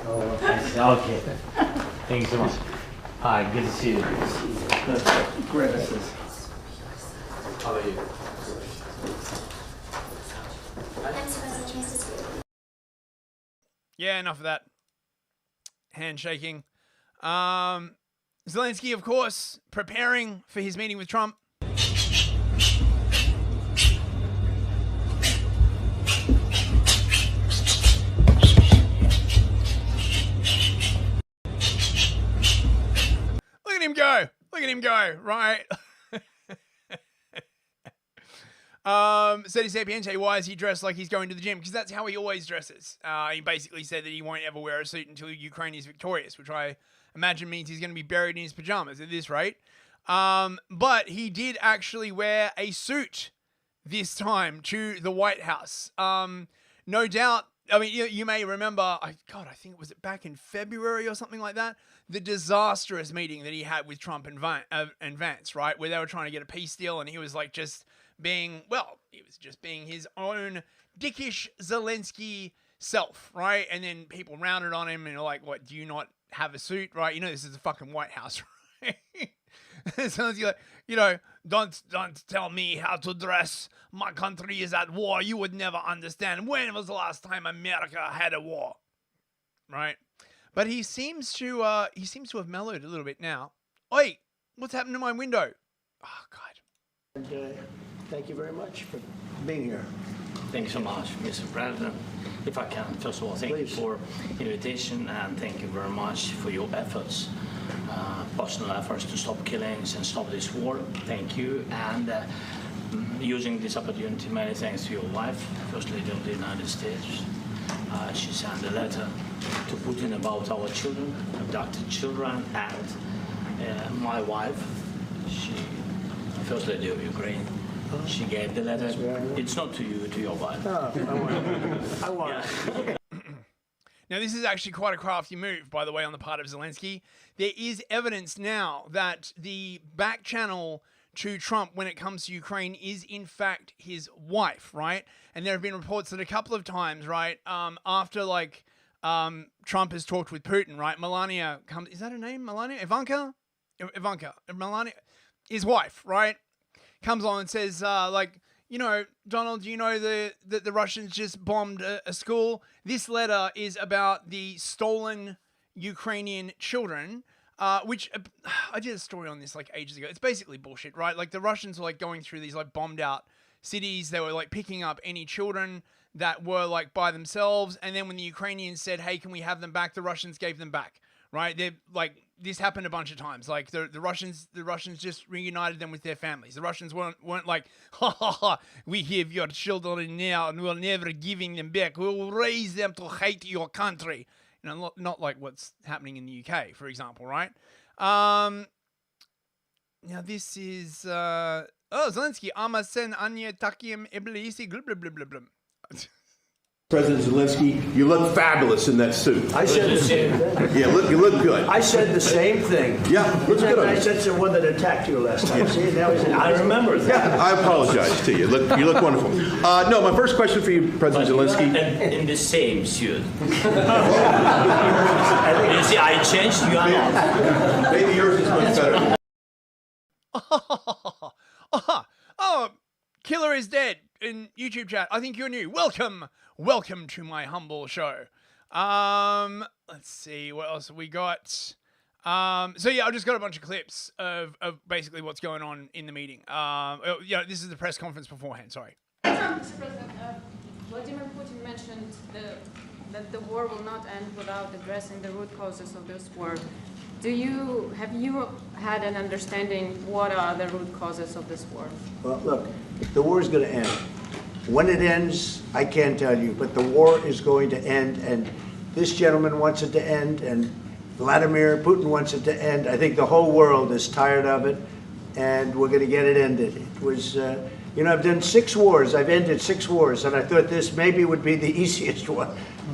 Oh, thanks. Okay. Thank you so much. Hi, good to see you. Great. How are you? Yeah, enough of that. Handshaking. Zelensky, of course, preparing for his meeting with Trump. Look at him go. Look at him go, right? Said Sapiente, why is he dressed like he's going to the gym? Because that's how he always dresses. He basically said that he won't ever wear a suit until Ukraine is victorious, which I imagine means he's going to be buried in his pajamas at this rate. But he did actually wear a suit this time to the White House. No doubt, I mean, you may remember, I think it was back in February or something like that, the disastrous meeting that he had with Trump and Vance, right? Where they were trying to get a peace deal and he was just being his own dickish Zelensky self, right? And then people rounded on him and were like, what, do you not have a suit, right? This is the fucking White House, right? Zelensky don't tell me how to dress. My country is at war. You would never understand. When was the last time America had a war? Right? But he seems to have mellowed a little bit now. Oi, what's happened to my window? Oh God. And, thank you very much for being here. Thank you so much, Mr. President. If I can, first of all, thank you for invitation and thank you very much for your efforts, personal efforts to stop killings and stop this war. Thank you. And using this opportunity, many thanks to your wife, First Lady of the United States. She sent a letter to Putin about our children, abducted children, and my wife, First Lady of Ukraine. She gave the letter. It's not to you, to your wife. I want it. Now, this is actually quite a crafty move, by the way, on the part of Zelensky. There is evidence now that the back channel to Trump when it comes to Ukraine is, in fact, his wife, right? And there have been reports that a couple of times, right, after, Trump has talked with Putin, right, Melania comes... Is that her name? Melania? Ivanka? Melania? His wife, right? Comes on and says, Donald, do you know that the Russians just bombed a school? This letter is about the stolen Ukrainian children which I did a story on this like ages ago. It's basically bullshit, right? Like the Russians were like going through these like bombed out cities. They were like picking up any children that were like by themselves. And then when the Ukrainians said, hey, can we have them back? The Russians gave them back, right? They're like, this happened a bunch of times. Like the Russians just reunited them with their families. The Russians weren't like, ha ha ha, we have your children now and we're never giving them back. We'll raise them to hate your country. You know, not like what's happening in the UK, for example, right? Now this is Zelensky. Amasen anye takim iblisi blah blah blah blah. President Zelensky, you look fabulous in that suit. I said the same thing. Yeah, you look good. I said the same thing. Yeah, looks good. I said the one that attacked you last time. See, now he's I remember that. Yeah, I apologize to you. You look wonderful. No, my first question for you, President Zelensky. In the same suit. You see, I changed. You are not. Maybe yours is much better. Oh, Killer is dead in YouTube chat. I think you're new. Welcome to my humble show. Let's see what else we got. So yeah, I just got a bunch of clips of basically what's going on in the meeting. Yeah, this is the press conference beforehand. Sorry. Mr. President, Vladimir Putin mentioned that the war will not end without addressing the root causes of this war. Have you had an understanding what are the root causes of this war? Well, look, the war is going to end. When it ends, I can't tell you, but the war is going to end, and this gentleman wants it to end, and Vladimir Putin wants it to end. I think the whole world is tired of it, and we're going to get it ended. It was, you know, I've done 6 wars. I've ended 6 wars, and I thought this maybe would be the easiest one,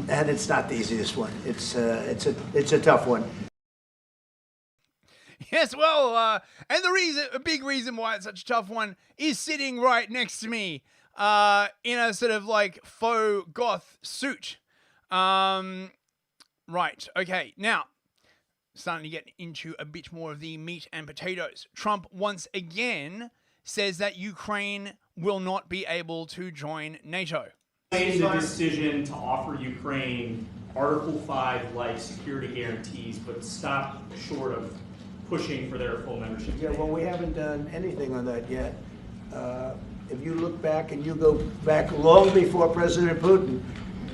and it's not the easiest one. It's a tough one. Yes, well, and a big reason why it's such a tough one is sitting right next to me, in a sort of like faux goth suit. Right, okay, now, starting to get into a bit more of the meat and potatoes. Trump once again says that Ukraine will not be able to join NATO. Made the decision to offer Ukraine Article 5-like security guarantees, but stop short of pushing for their full membership. Yeah, well, we haven't done anything on that yet. If you look back and you go back long before President Putin,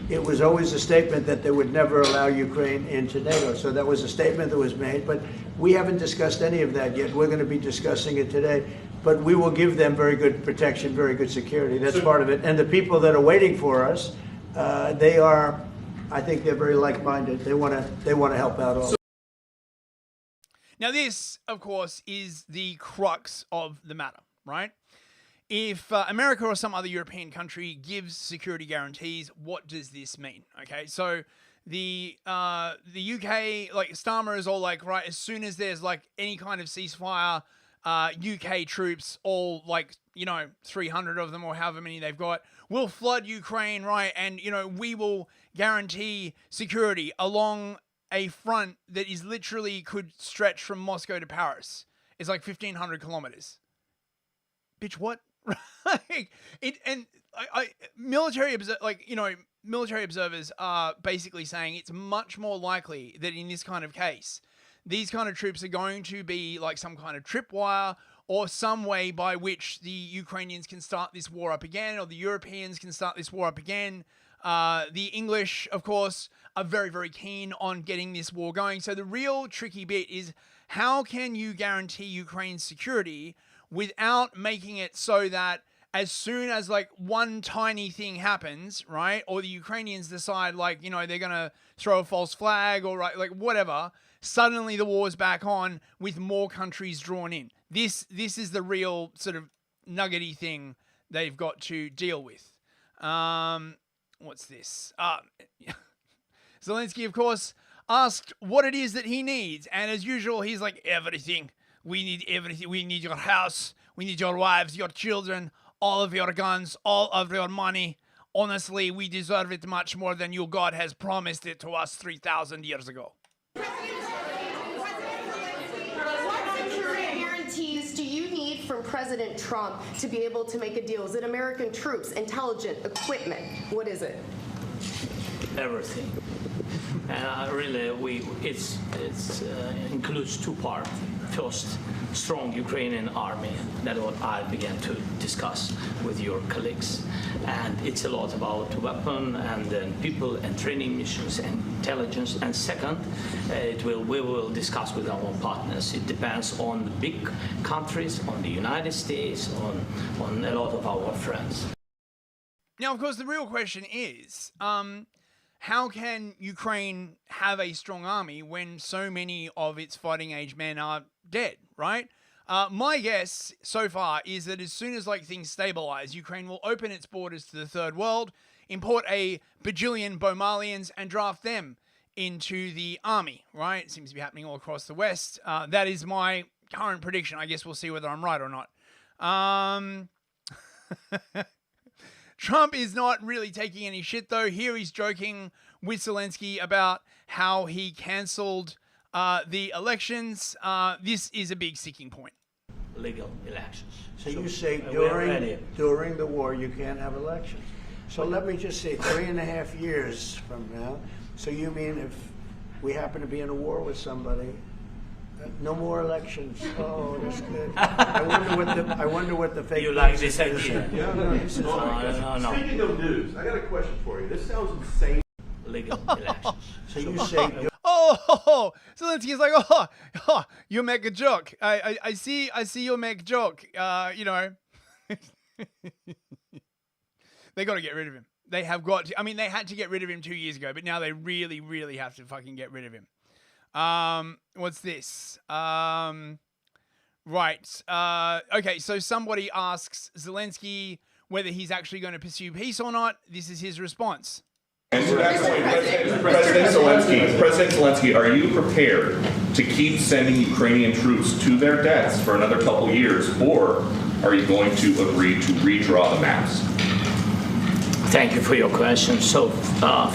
it was always a statement that they would never allow Ukraine into NATO. So that was a statement that was made, but we haven't discussed any of that yet. We're going to be discussing it today, but we will give them very good protection, very good security. That's part of it. And the people that are waiting for us, they are, I think they're very like-minded. They want to help out all. Now this, of course, is the crux of the matter, right? If America or some other European country gives security guarantees, what does this mean? Okay, so the UK, like Starmer is all like, right, as soon as there's like any kind of ceasefire, UK troops, all like, you know, 300 of them or however many they've got, will flood Ukraine, right? And, you know, we will guarantee security along a front that is literally could stretch from Moscow to Paris. It's like 1,500 kilometers. Bitch, what? Military observers are basically saying it's much more likely that in this kind of case, these kind of troops are going to be like some kind of tripwire or some way by which the Ukrainians can start this war up again, or the Europeans can start this war up again. The English, of course, are very, very keen on getting this war going. So the real tricky bit is how can you guarantee Ukraine's security without making it so that as soon as like one tiny thing happens, right, or the Ukrainians decide like, you know, they're going to throw a false flag or right, like whatever, suddenly the war's back on with more countries drawn in. This is the real sort of nuggety thing they've got to deal with. What's this? Zelensky, of course, asked what it is that he needs. And as usual, he's like, everything. We need everything. We need your house. We need your wives, your children, all of your guns, all of your money. Honestly, we deserve it much more than you, God, has promised it to us 3,000 years ago. What security guarantees do you need from President Trump to be able to make a deal? Is it American troops, intelligence, equipment? What is it? everything. And really, it includes two parts. First, strong Ukrainian army. That's what I began to discuss with your colleagues. And it's a lot about weapon and then people and training missions and intelligence. And second, we will discuss with our partners. It depends on the big countries, on the United States, on a lot of our friends. Now, of course, the real question is, how can Ukraine have a strong army when so many of its fighting age men are dead, right? My guess so far is that as soon as things stabilize, Ukraine will open its borders to the third world, import a bajillion Bomalians and draft them into the army, right? It seems to be happening all across the West. That is my current prediction. I guess we'll see whether I'm right or not. Trump is not really taking any shit, though. Here he's joking with Zelensky about how he cancelled the elections. This is a big sticking point. Legal elections. So you say ready. during the war you can't have elections. So let me just say 3.5 years from now. So you mean if we happen to be in a war with somebody, no more elections? Oh, that's good. I wonder what the fake. You like this idea? No, this is no. Speaking of news, I got a question for you. This sounds insane. Legal elections. So you say. Oh, Zelensky's like, oh, you make a joke. I see you make a joke. You know, they got to get rid of him. They have got to. I mean, they had to get rid of him 2 years ago, but now they really, really have to fucking get rid of him. What's this? Right. Okay, so somebody asks Zelensky whether he's actually going to pursue peace or not. This is his response. And to that point, President Zelensky, are you prepared to keep sending Ukrainian troops to their deaths for another couple years, or are you going to agree to redraw the maps? Thank you for your question. So,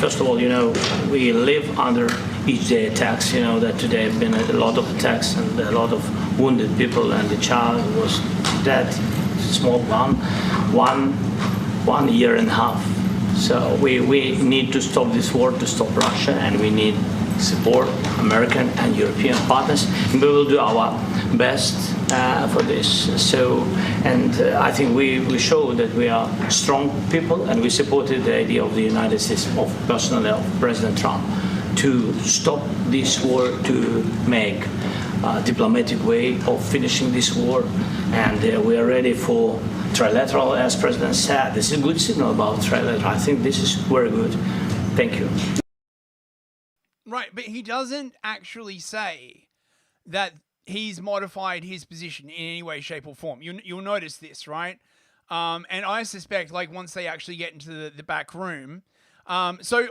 first of all, we live under each day attacks. That today have been a lot of attacks and a lot of wounded people, and the child was dead, small one year and a half. So we need to stop this war, to stop Russia, and we need support American and European partners. And we will do our best for this. So, and I think we show that we are strong people, and we supported the idea of the United States, personally of President Trump, to stop this war, to make a diplomatic way of finishing this war, and we are ready for trilateral, as President said. This is a good signal about trilateral. I think this is very good. Thank you. Right, but he doesn't actually say that he's modified his position in any way, shape, or form. You'll notice this, right? And I suspect, once they actually get into the back room, so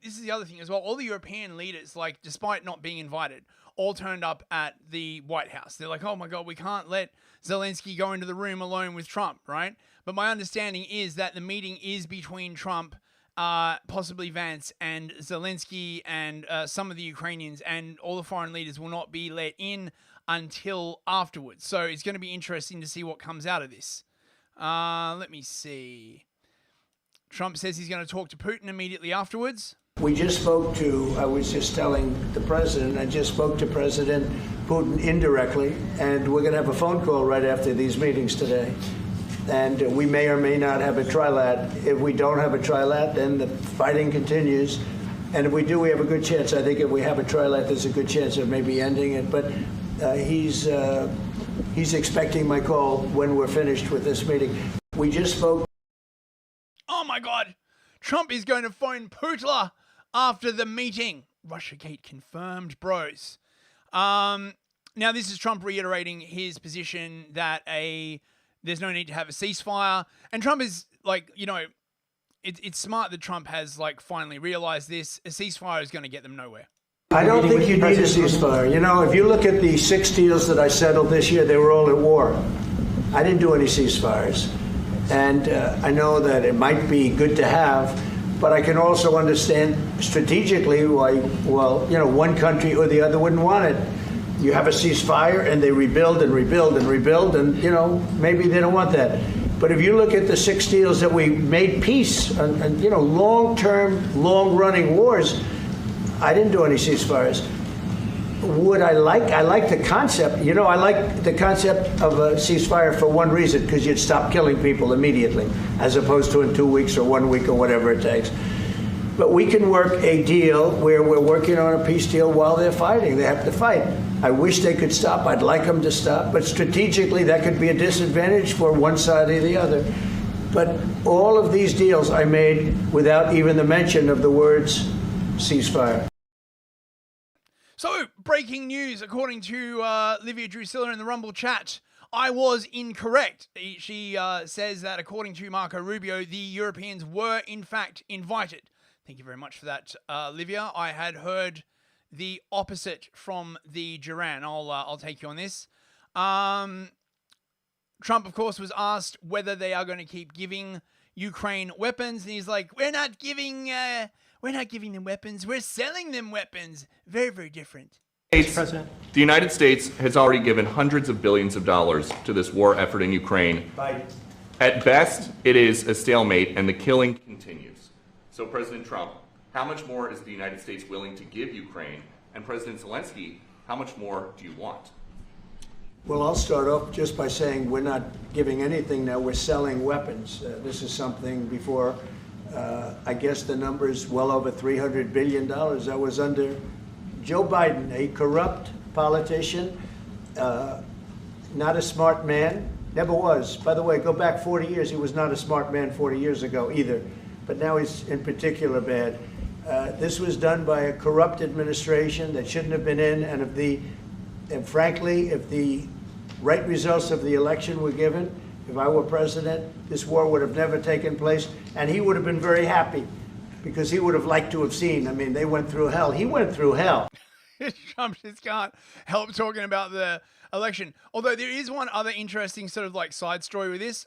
this is the other thing as well, all the European leaders, despite not being invited, all turned up at the White House. They're like, oh my God, we can't let Zelensky go into the room alone with Trump, right? But my understanding is that the meeting is between Trump, possibly Vance, and Zelensky, and some of the Ukrainians, and all the foreign leaders will not be let in until afterwards. So it's going to be interesting to see what comes out of this. Let me see. Trump says he's going to talk to Putin immediately afterwards. We just spoke to, I was just telling the president, I just spoke to President Putin indirectly, and we're going to have a phone call right after these meetings today. And we may or may not have a trilat. If we don't have a trilat, then the fighting continues. And if we do, we have a good chance. I think if we have a trilat, there's a good chance of maybe ending it. But he's expecting my call when we're finished with this meeting. We just spoke. Oh my God. Trump is going to phone Putin after the meeting. Russiagate confirmed, bros. Now, this is Trump reiterating his position that there's no need to have a ceasefire. And Trump is it's smart that Trump has finally realized this. A ceasefire is going to get them nowhere. I don't think you need a ceasefire. If you look at the 6 deals that I settled this year, they were all at war. I didn't do any ceasefires. And I know that it might be good to have, but I can also understand strategically why, one country or the other wouldn't want it. You have a ceasefire and they rebuild and rebuild and rebuild, and, maybe they don't want that. But if you look at the 6 deals that we made peace and long-term, long-running wars, I didn't do any ceasefires. Would I like the concept, I like the concept of a ceasefire for one reason, because you'd stop killing people immediately, as opposed to in 2 weeks or 1 week or whatever it takes. But we can work a deal where we're working on a peace deal while they're fighting. They have to fight. I wish they could stop. I'd like them to stop. But strategically, that could be a disadvantage for one side or the other. But all of these deals I made without even the mention of the words ceasefire. So, breaking news, according to Livia Drusilla in the Rumble chat, I was incorrect. She says that according to Marco Rubio, the Europeans were in fact invited. Thank you very much for that, Livia. I had heard the opposite from the Duran. I'll take you on this. Trump, of course, was asked whether they are going to keep giving Ukraine weapons, and he's like, "We're not giving them weapons. We're selling them weapons." Very, very different. The United States has already given hundreds of billions of dollars to this war effort in Ukraine. Biden. At best, it is a stalemate, and the killing continues. So, President Trump, how much more is the United States willing to give Ukraine? And President Zelensky, how much more do you want? Well, I'll start off just by saying we're not giving anything now. We're selling weapons. This is something before, I guess the number is well over $300 billion. That was under Joe Biden, a corrupt politician, not a smart man, never was. By the way, go back 40 years, he was not a smart man 40 years ago either. But now he's in particular bad. This was done by a corrupt administration that shouldn't have been in, and frankly, if the right results of the election were given, if I were president, this war would have never taken place, and he would have been very happy, because he would have liked to have seen. I mean, they went through hell. He went through hell. Trump just can't help talking about the election. Although there is one other interesting sort of like side story with this.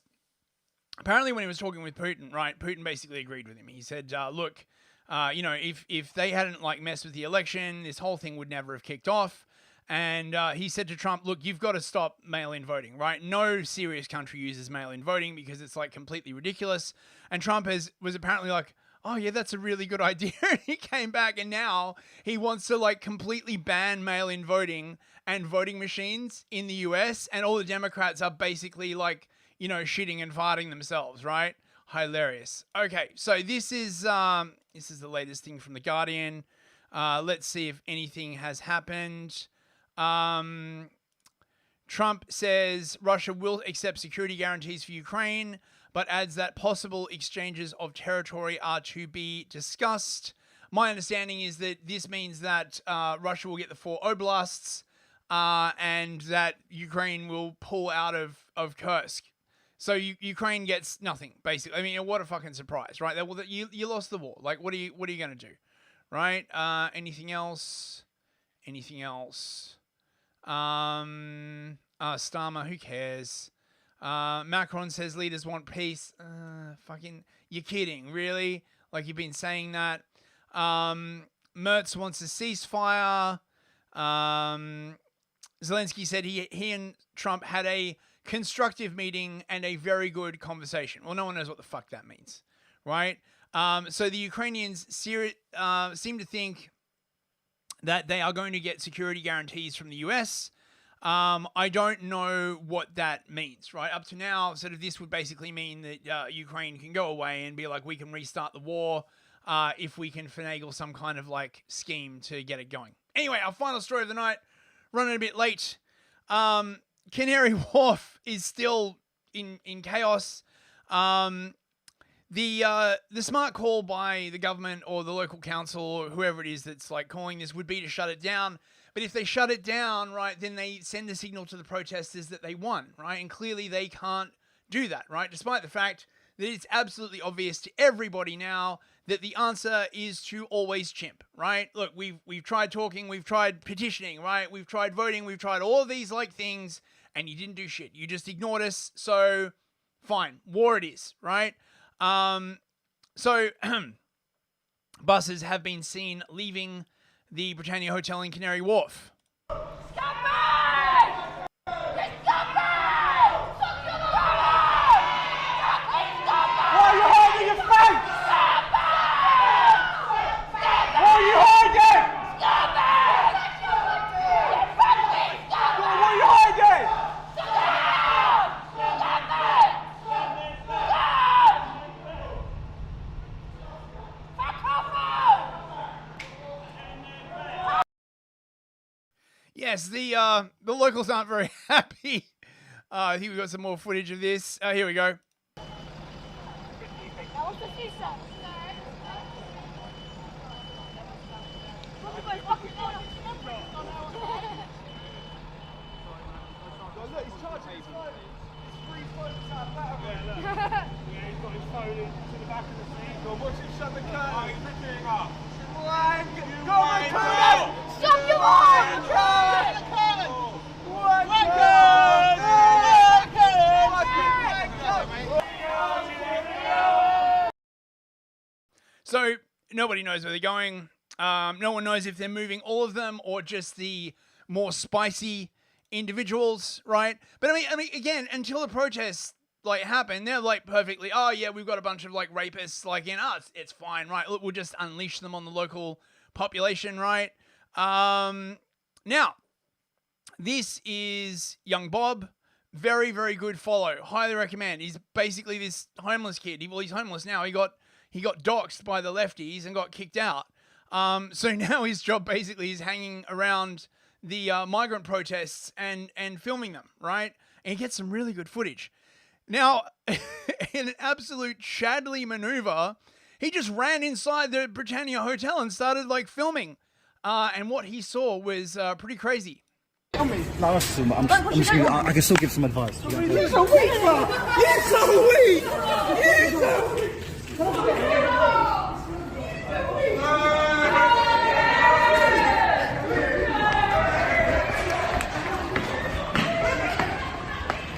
Apparently when he was talking with Putin, right, Putin basically agreed with him. He said, look, if they hadn't like messed with the election, this whole thing would never have kicked off. And he said to Trump, look, you've got to stop mail-in voting, right? No serious country uses mail-in voting because it's like completely ridiculous. And Trump was apparently like, oh yeah, that's a really good idea. And he came back and now he wants to like completely ban mail-in voting and voting machines in the US. And all the Democrats are basically like, shitting and farting themselves, right? Hilarious. Okay, so this is the latest thing from The Guardian. Let's see if anything has happened. Trump says Russia will accept security guarantees for Ukraine, but adds that possible exchanges of territory are to be discussed. My understanding is that this means that Russia will get the 4 oblasts and that Ukraine will pull out of Kursk. So Ukraine gets nothing, basically. I mean, what a fucking surprise, right? You lost the war. Like, what are you going to do, right? Anything else? Starmer, who cares? Macron says leaders want peace. Fucking, you're kidding, really? Like, you've been saying that. Merz wants a ceasefire. Zelensky said he and Trump had a constructive meeting and a very good conversation. Well, no one knows what the fuck that means, right? So the Ukrainians seem to think that they are going to get security guarantees from the US. I don't know what that means, right? Up to now, sort of this would basically mean that Ukraine can go away and be like, we can restart the war if we can finagle some kind of like scheme to get it going. Anyway, our final story of the night, running a bit late. Canary Wharf is still in chaos. The smart call by the government or the local council or whoever it is that's like calling this would be to shut it down. But if they shut it down, right, then they send a signal to the protesters that they won, right? And clearly they can't do that, right? Despite the fact that it's absolutely obvious to everybody now that the answer is to always chimp, right? Look, we've tried talking, we've tried petitioning, right? We've tried voting, we've tried all of these like things, and you didn't do shit. You just ignored us, so fine, war it is, right? So buses have been seen leaving the Britannia Hotel in Canary Wharf. Yes, the locals aren't very happy. I think we've got some more footage of this. Here we go. So nobody knows where they're going. No one knows if they're moving all of them or just the more spicy individuals, right? But I mean, again, until the protests like happen, they're like perfectly, oh yeah, we've got a bunch of like rapists like in us. It's fine, right? Look, we'll just unleash them on the local population, right? Now, this is young Bob. Very, very good follow. Highly recommend. He's basically this homeless kid. Well, he's homeless now. He got doxxed by the lefties and got kicked out. So now his job basically is hanging around the migrant protests and filming them, right? And he gets some really good footage. Now, in an absolute Chadley maneuver, he just ran inside the Britannia Hotel and started like filming. And what he saw was pretty crazy. No, that's too much. I'm just gonna, I can still give some advice. You're so weak, bro! You're so weak! You're so weak!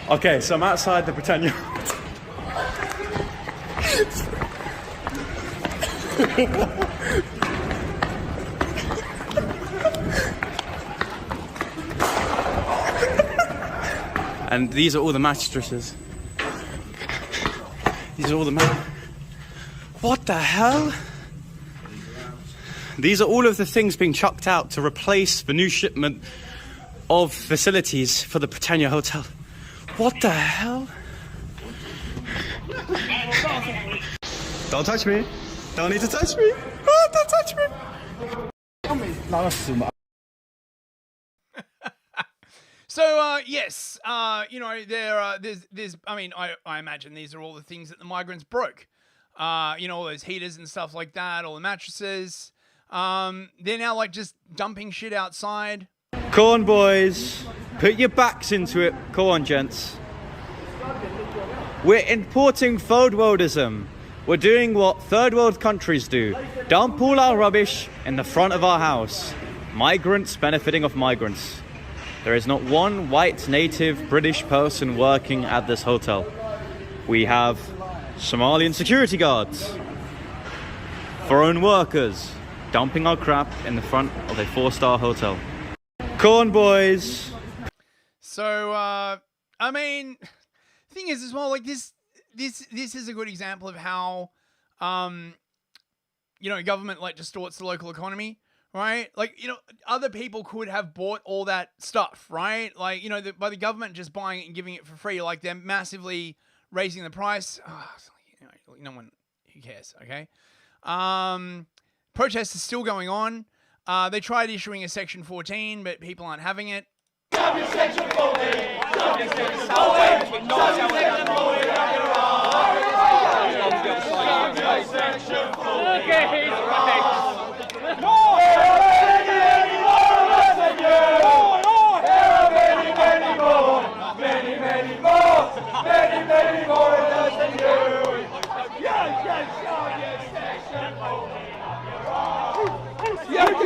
Okay, so I'm outside the Britannia. And these are all the mattresses. These are all the What the hell? These are all of the things being chucked out to replace the new shipment of facilities for the Britannia Hotel. What the hell? Don't touch me. Don't need to touch me. Oh, don't touch me. No, that's too much. So, yes, you know, there's, I mean, I imagine these are all the things that the migrants broke. You know, all those heaters and stuff like that, all the mattresses. They're now, like, just dumping shit outside. Come on, boys. Put your backs into it. Come on, gents. We're importing third worldism. We're doing what third world countries do. Dump all our rubbish in the front of our house. Migrants benefiting off migrants. There is not one white native British person working at this hotel. We have Somalian security guards, foreign workers, dumping our crap in the front of a 4-star hotel. Come on, boys. So, I mean, thing is as well, like this is a good example of how, you know, government like distorts the local economy. Right? Like, you know, other people could have bought all that stuff, right? Like, you know, by the government just buying it and giving it for free, like they're massively raising the price. Oh, you know, no one, who cares, okay? Protests are still going on. They tried issuing a Section 14, but people aren't having it. Section 14! Section 14!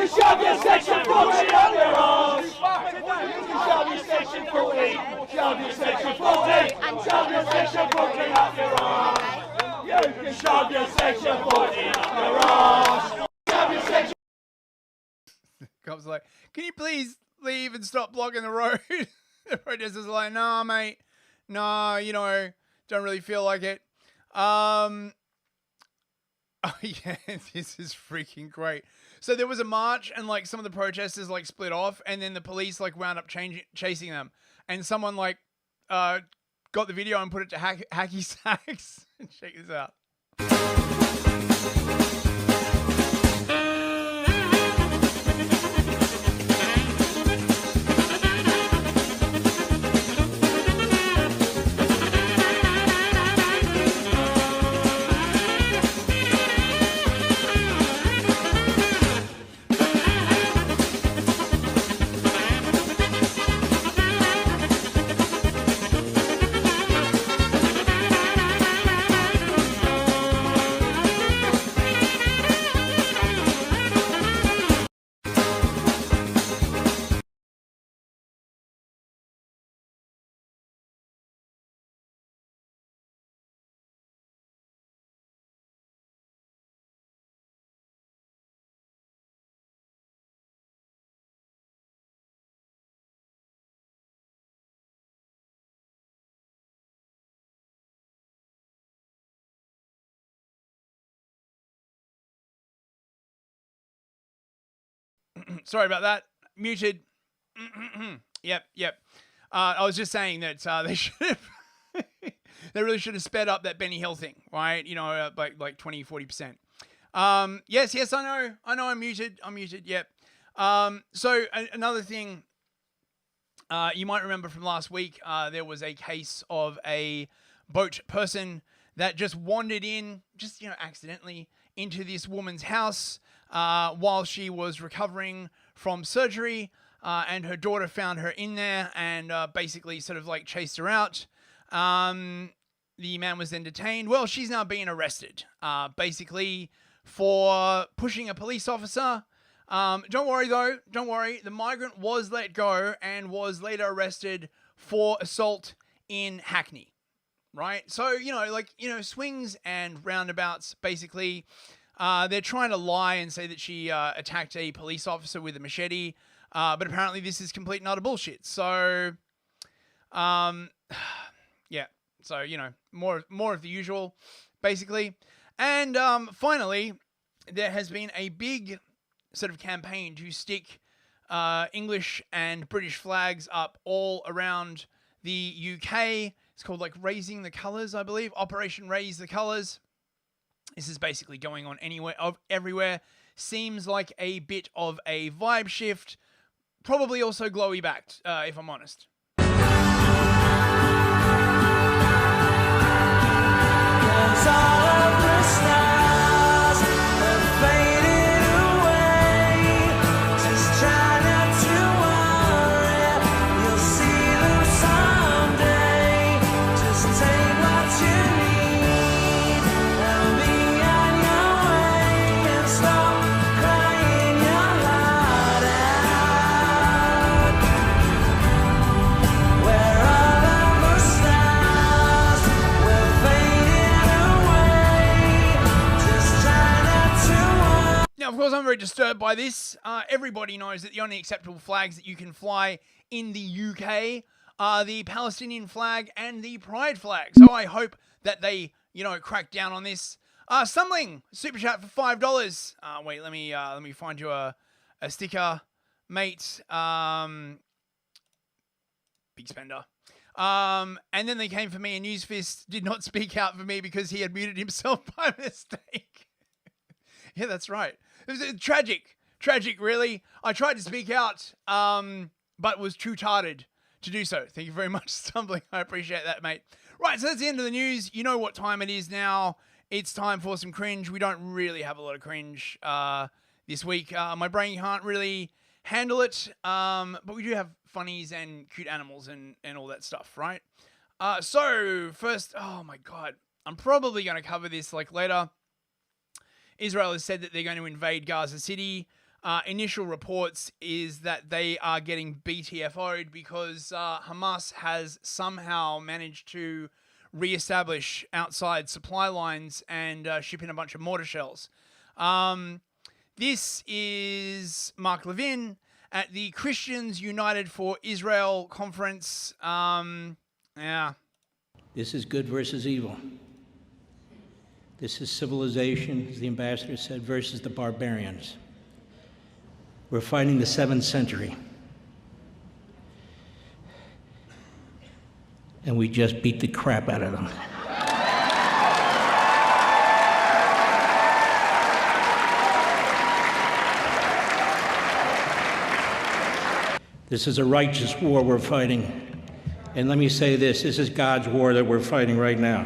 Shove your Section 14 up your arse! You can shove your Section 14! Shove your Section 14! Shove your Section 14 up your arse! You can shove your Section 14 up your arse! Shove your Section... Cops like, can you please leave and stop blocking the road? The protesters are like, nah, mate. Nah, you know, don't really feel like it. Oh, yeah, this is freaking great. So there was a march and like some of the protesters like split off and then the police like wound up chasing them. And someone like got the video and put it to hacky sacks. Check this out. Sorry about that. Muted. Yep. I was just saying that they should have, they really should have sped up that Benny Hill thing, right? You know, like 20, 40%. Yes, I know I'm muted. Yep. So another thing, you might remember from last week, there was a case of a boat person that just wandered in, just, accidentally into this woman's house while she was recovering from surgery, and her daughter found her in there and basically sort of like chased her out. The man was then detained. Well, she's now being arrested, basically for pushing a police officer. Don't worry though, the migrant was let go and was later arrested for assault in Hackney. Right? So, swings and roundabouts, basically. They're trying to lie and say that she attacked a police officer with a machete, but apparently this is complete and utter bullshit. So, yeah. So, more of the usual, basically. And finally, there has been a big sort of campaign to stick English and British flags up all around the UK. It's called like Raising the Colours, I believe. Operation Raise the Colours. This is basically going on everywhere. Seems like a bit of a vibe shift. Probably also glowy backed, if I'm honest. Of course, I'm very disturbed by this. Everybody knows that the only acceptable flags that you can fly in the UK are the Palestinian flag and the Pride flag. So I hope that they, crack down on this. Stumbling, super chat for $5. Wait, let me find you a sticker, mate. Big spender. And then they came for me, and Newsfist did not speak out for me because he had muted himself by mistake. Yeah, that's right. It was tragic, really. I tried to speak out, but was too tired to do so. Thank you very much, Stumbling. I appreciate that, mate. Right, so that's the end of the news. You know what time it is now. It's time for some cringe. We don't really have a lot of cringe this week. My brain can't really handle it, but we do have funnies and cute animals and all that stuff, right? So, first, oh my God. I'm probably going to cover this later. Israel has said that they're going to invade Gaza City. Initial reports is that they are getting BTFO'd because Hamas has somehow managed to reestablish outside supply lines and ship in a bunch of mortar shells. This is Mark Levin at the Christians United for Israel conference. Yeah. This is good versus evil. This is civilization, as the ambassador said, versus the barbarians. We're fighting the 7th century. And we just beat the crap out of them. This is a righteous war we're fighting. And let me say this is God's war that we're fighting right now.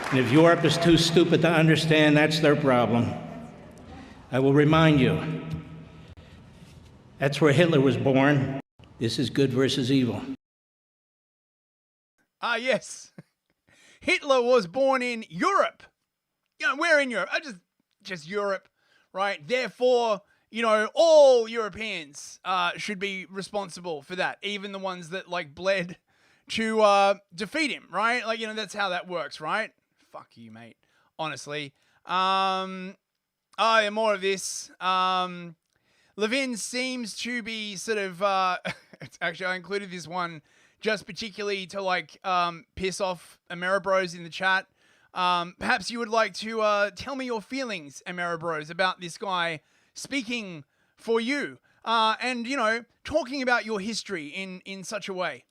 And if Europe is too stupid to understand, that's their problem. I will remind you, that's where Hitler was born. This is good versus evil. Yes. Hitler was born in Europe. We're in Europe. Just Europe, right? Therefore, all Europeans should be responsible for that. Even the ones that bled to defeat him, right? That's how that works, right? Fuck you, mate. Honestly. Yeah, more of this. Levin seems to be sort of, actually I included this one just particularly to piss off Ameribros in the chat. Perhaps you would like to tell me your feelings, Amero Bros, about this guy speaking for you and, you know, talking about your history in such a way.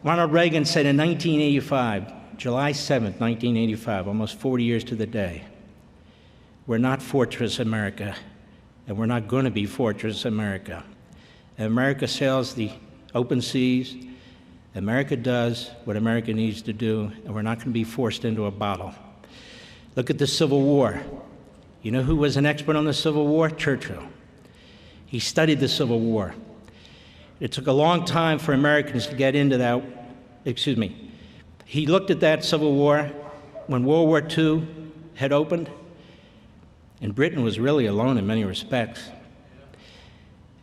Ronald Reagan said in 1985, July 7th, 1985, almost 40 years to the day, we're not Fortress America, and we're not going to be Fortress America. America sails the open seas. America does what America needs to do, and we're not going to be forced into a bottle. Look at the Civil War. You know who was an expert on the Civil War? Churchill. He studied the Civil War. It took a long time for Americans to get into that. He looked at that Civil War when World War II had opened, and Britain was really alone in many respects.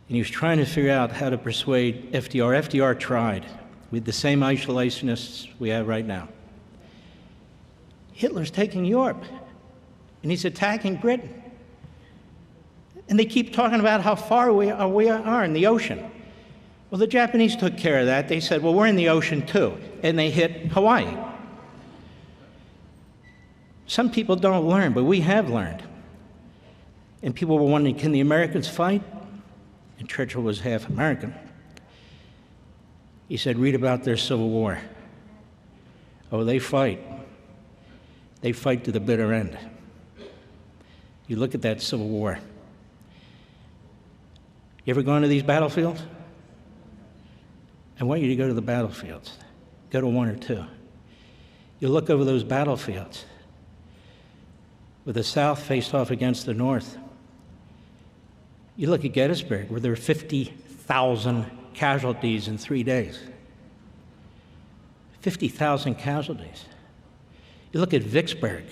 And he was trying to figure out how to persuade FDR. FDR tried with the same isolationists we have right now. Hitler's taking Europe, and he's attacking Britain. And they keep talking about how far we are in the ocean. Well, the Japanese took care of that. They said, well, we're in the ocean too, and they hit Hawaii. Some people don't learn, but we have learned. And people were wondering, can the Americans fight? And Churchill was half American. He said, read about their Civil War. Oh, they fight. They fight to the bitter end. You look at that Civil War. You ever gone to these battlefields? I want you to go to the battlefields. Go to one or two. You look over those battlefields where the South faced off against the North. You look at Gettysburg, where there were 50,000 casualties in 3 days. 50,000 casualties. You look at Vicksburg,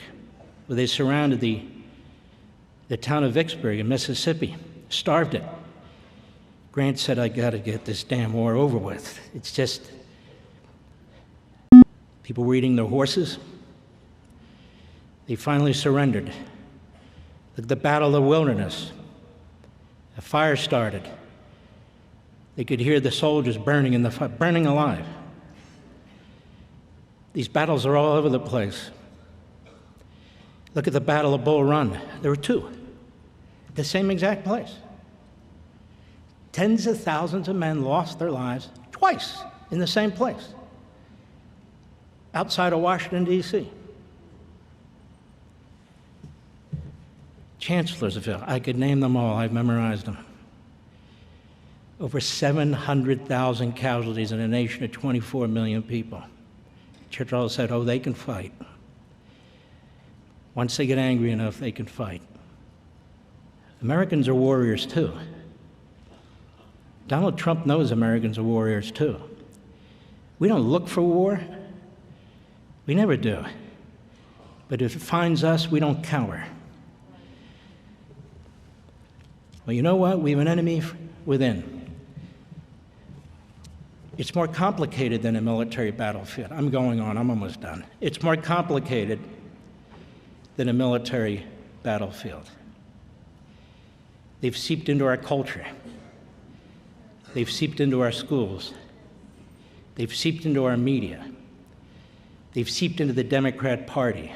where they surrounded the town of Vicksburg in Mississippi, starved it. Grant said, I got to get this damn war over with. It's just, people were eating their horses. They finally surrendered. Look at the Battle of the Wilderness. A fire started. They could hear the soldiers burning in the fire, burning alive. These battles are all over the place. Look at the Battle of Bull Run. There were two, at the same exact place. Tens of thousands of men lost their lives twice in the same place, outside of Washington, D.C. Chancellorsville, I could name them all, I've memorized them. Over 700,000 casualties in a nation of 24 million people. Churchill said, oh, they can fight. Once they get angry enough, they can fight. Americans are warriors too. Donald Trump knows Americans are warriors too. We don't look for war. We never do. But if it finds us, we don't cower. Well, you know what? We have an enemy within. It's more complicated than a military battlefield. I'm going on, I'm almost done. It's more complicated than a military battlefield. They've seeped into our culture. They've seeped into our schools. They've seeped into our media. They've seeped into the Democrat Party.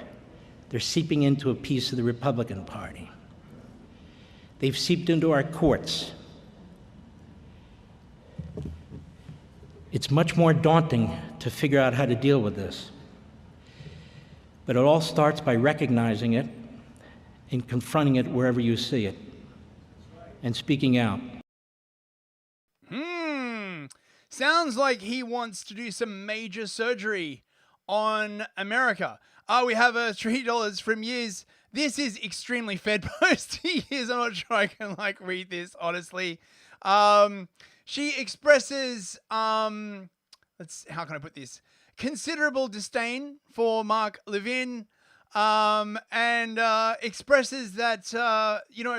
They're seeping into a piece of the Republican Party. They've seeped into our courts. It's much more daunting to figure out how to deal with this. But it all starts by recognizing it and confronting it wherever you see it and speaking out. Sounds like he wants to do some major surgery on America. We have $3 from Years. This is extremely Fed post. I'm not sure I can read this honestly. She expresses how can I put this? Considerable disdain for Mark Levin, and expresses that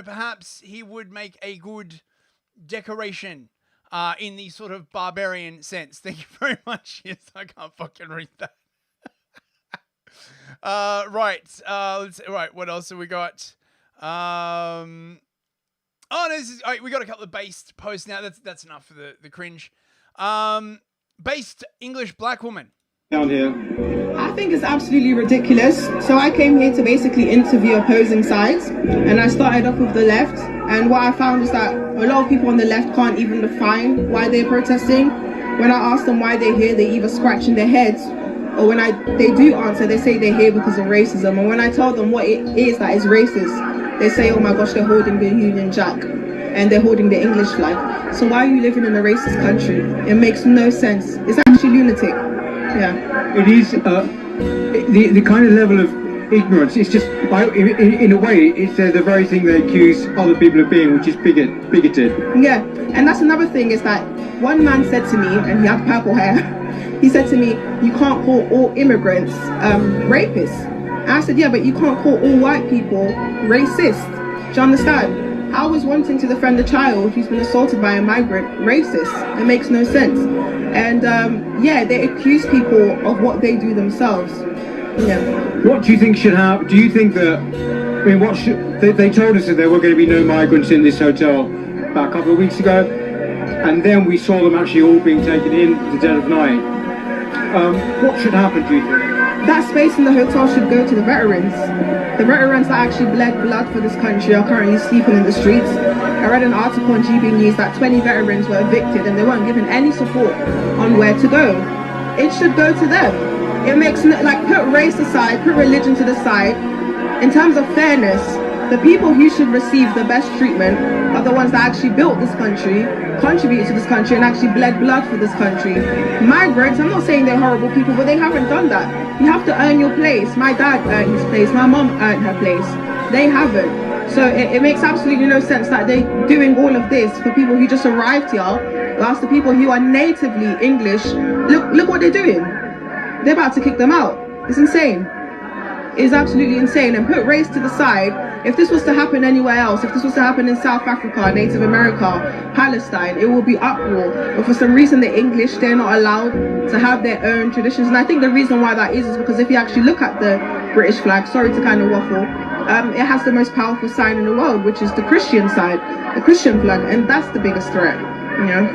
perhaps he would make a good decoration in the sort of barbarian sense. Thank you very much. Yes, I can't fucking read that. Right. What else have we got? We got a couple of based posts now. That's enough for the cringe. Based English black woman. Down here. I think it's absolutely ridiculous. So I came here to basically interview opposing sides, and I started off with the left, and what I found is that a lot of people on the left can't even define why they're protesting. When I ask them why they're here, they're either scratching their heads, or when they do answer, they say they're here because of racism. And when I tell them what it is that is racist, they say, oh my gosh, they're holding the Union Jack and they're holding the English flag. So why are you living in a racist country? It makes no sense. It's actually lunatic. Yeah. It is the kind of level of ignorance. It's just, in a way, it's the very thing they accuse other people of being, which is bigoted. Yeah, and that's another thing is that one man said to me, and he had purple hair, he said to me, you can't call all immigrants rapists. And I said, yeah, but you can't call all white people racist. Do you understand? How is wanting to defend a child who's been assaulted by a migrant racist? It makes no sense. And yeah, they accuse people of what they do themselves. Yeah. What do you think should happen? Do you think that, I mean, what should, they told us that there were going to be no migrants in this hotel about a couple of weeks ago, and then we saw them actually all being taken in at the dead of night. What should happen, do you think? That space in the hotel should go to the veterans. The veterans that actually bled blood for this country are currently sleeping in the streets. I read an article on GB News that 20 veterans were evicted and they weren't given any support on where to go. It should go to them. It makes, like, put race aside, put religion to the side. In terms of fairness, the people who should receive the best treatment are the ones that actually built this country, contributed to this country, and actually bled blood for this country. Migrants, I'm not saying they're horrible people, but they haven't done that. You have to earn your place. My dad earned his place, my mom earned her place. They haven't. So it makes absolutely no sense that they're doing all of this for people who just arrived here, whilst the people who are natively English, look what they're doing. They're about to kick them out. It's insane. It's absolutely insane. And put race to the side. If this was to happen anywhere else, if this was to happen in South Africa, Native America, Palestine, it will be uproar. But for some reason, the English, they're not allowed to have their own traditions. And I think the reason why that is because if you actually look at the British flag, sorry to kind of waffle, it has the most powerful sign in the world, which is the Christian side, the Christian flag. And that's the biggest threat, you know?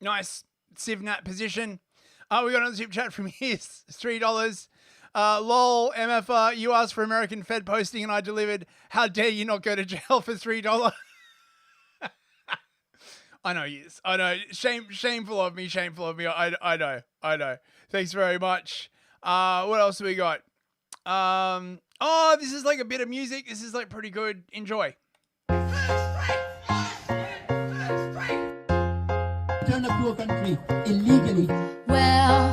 Nice. Civ Nat position. We got another super chat from his $3. Lol, MFR, you asked for American Fed posting and I delivered. How dare you not go to jail for $3? I know, yes. I know. Shameful of me. I know. Thanks very much. What else have we got? Oh, this is like a bit of music. This is like pretty good. Enjoy. Turn up to a country illegally. Well,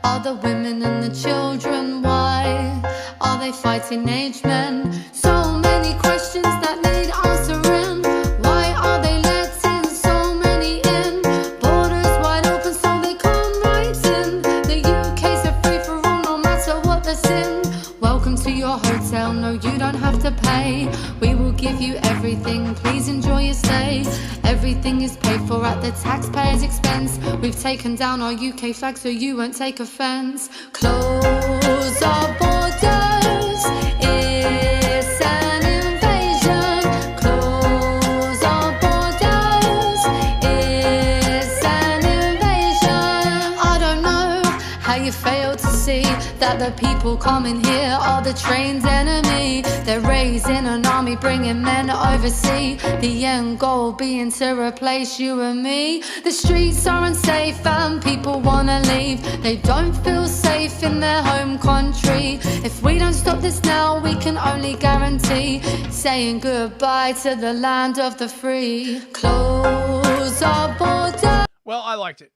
are the women and the children, why are they fighting age men? So many questions that need answering. Why are they letting so many in? Borders wide open so they come right in. The UK's a free for all no matter what the sin. Welcome to your hotel, no you don't have to pay. We will give you everything, please enjoy your stay. Everything is paid for at the taxpayer's expense. We've taken down our UK flag so you won't take offence. Close our borders, it's an invasion. Close our borders, it's an invasion. I don't know how you fail to see that the people coming here are the trained enemy. They're raising an army, bringing men overseas. The end goal being to replace you and me. The streets are unsafe and people wanna leave. They don't feel safe in their home country. If we don't stop this now, we can only guarantee saying goodbye to the land of the free. Close our border. Well, I liked it.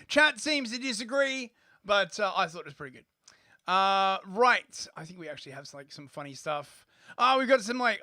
Chat seems to disagree, but I thought it was pretty good. Right. I think we actually have like some funny stuff. We got some like,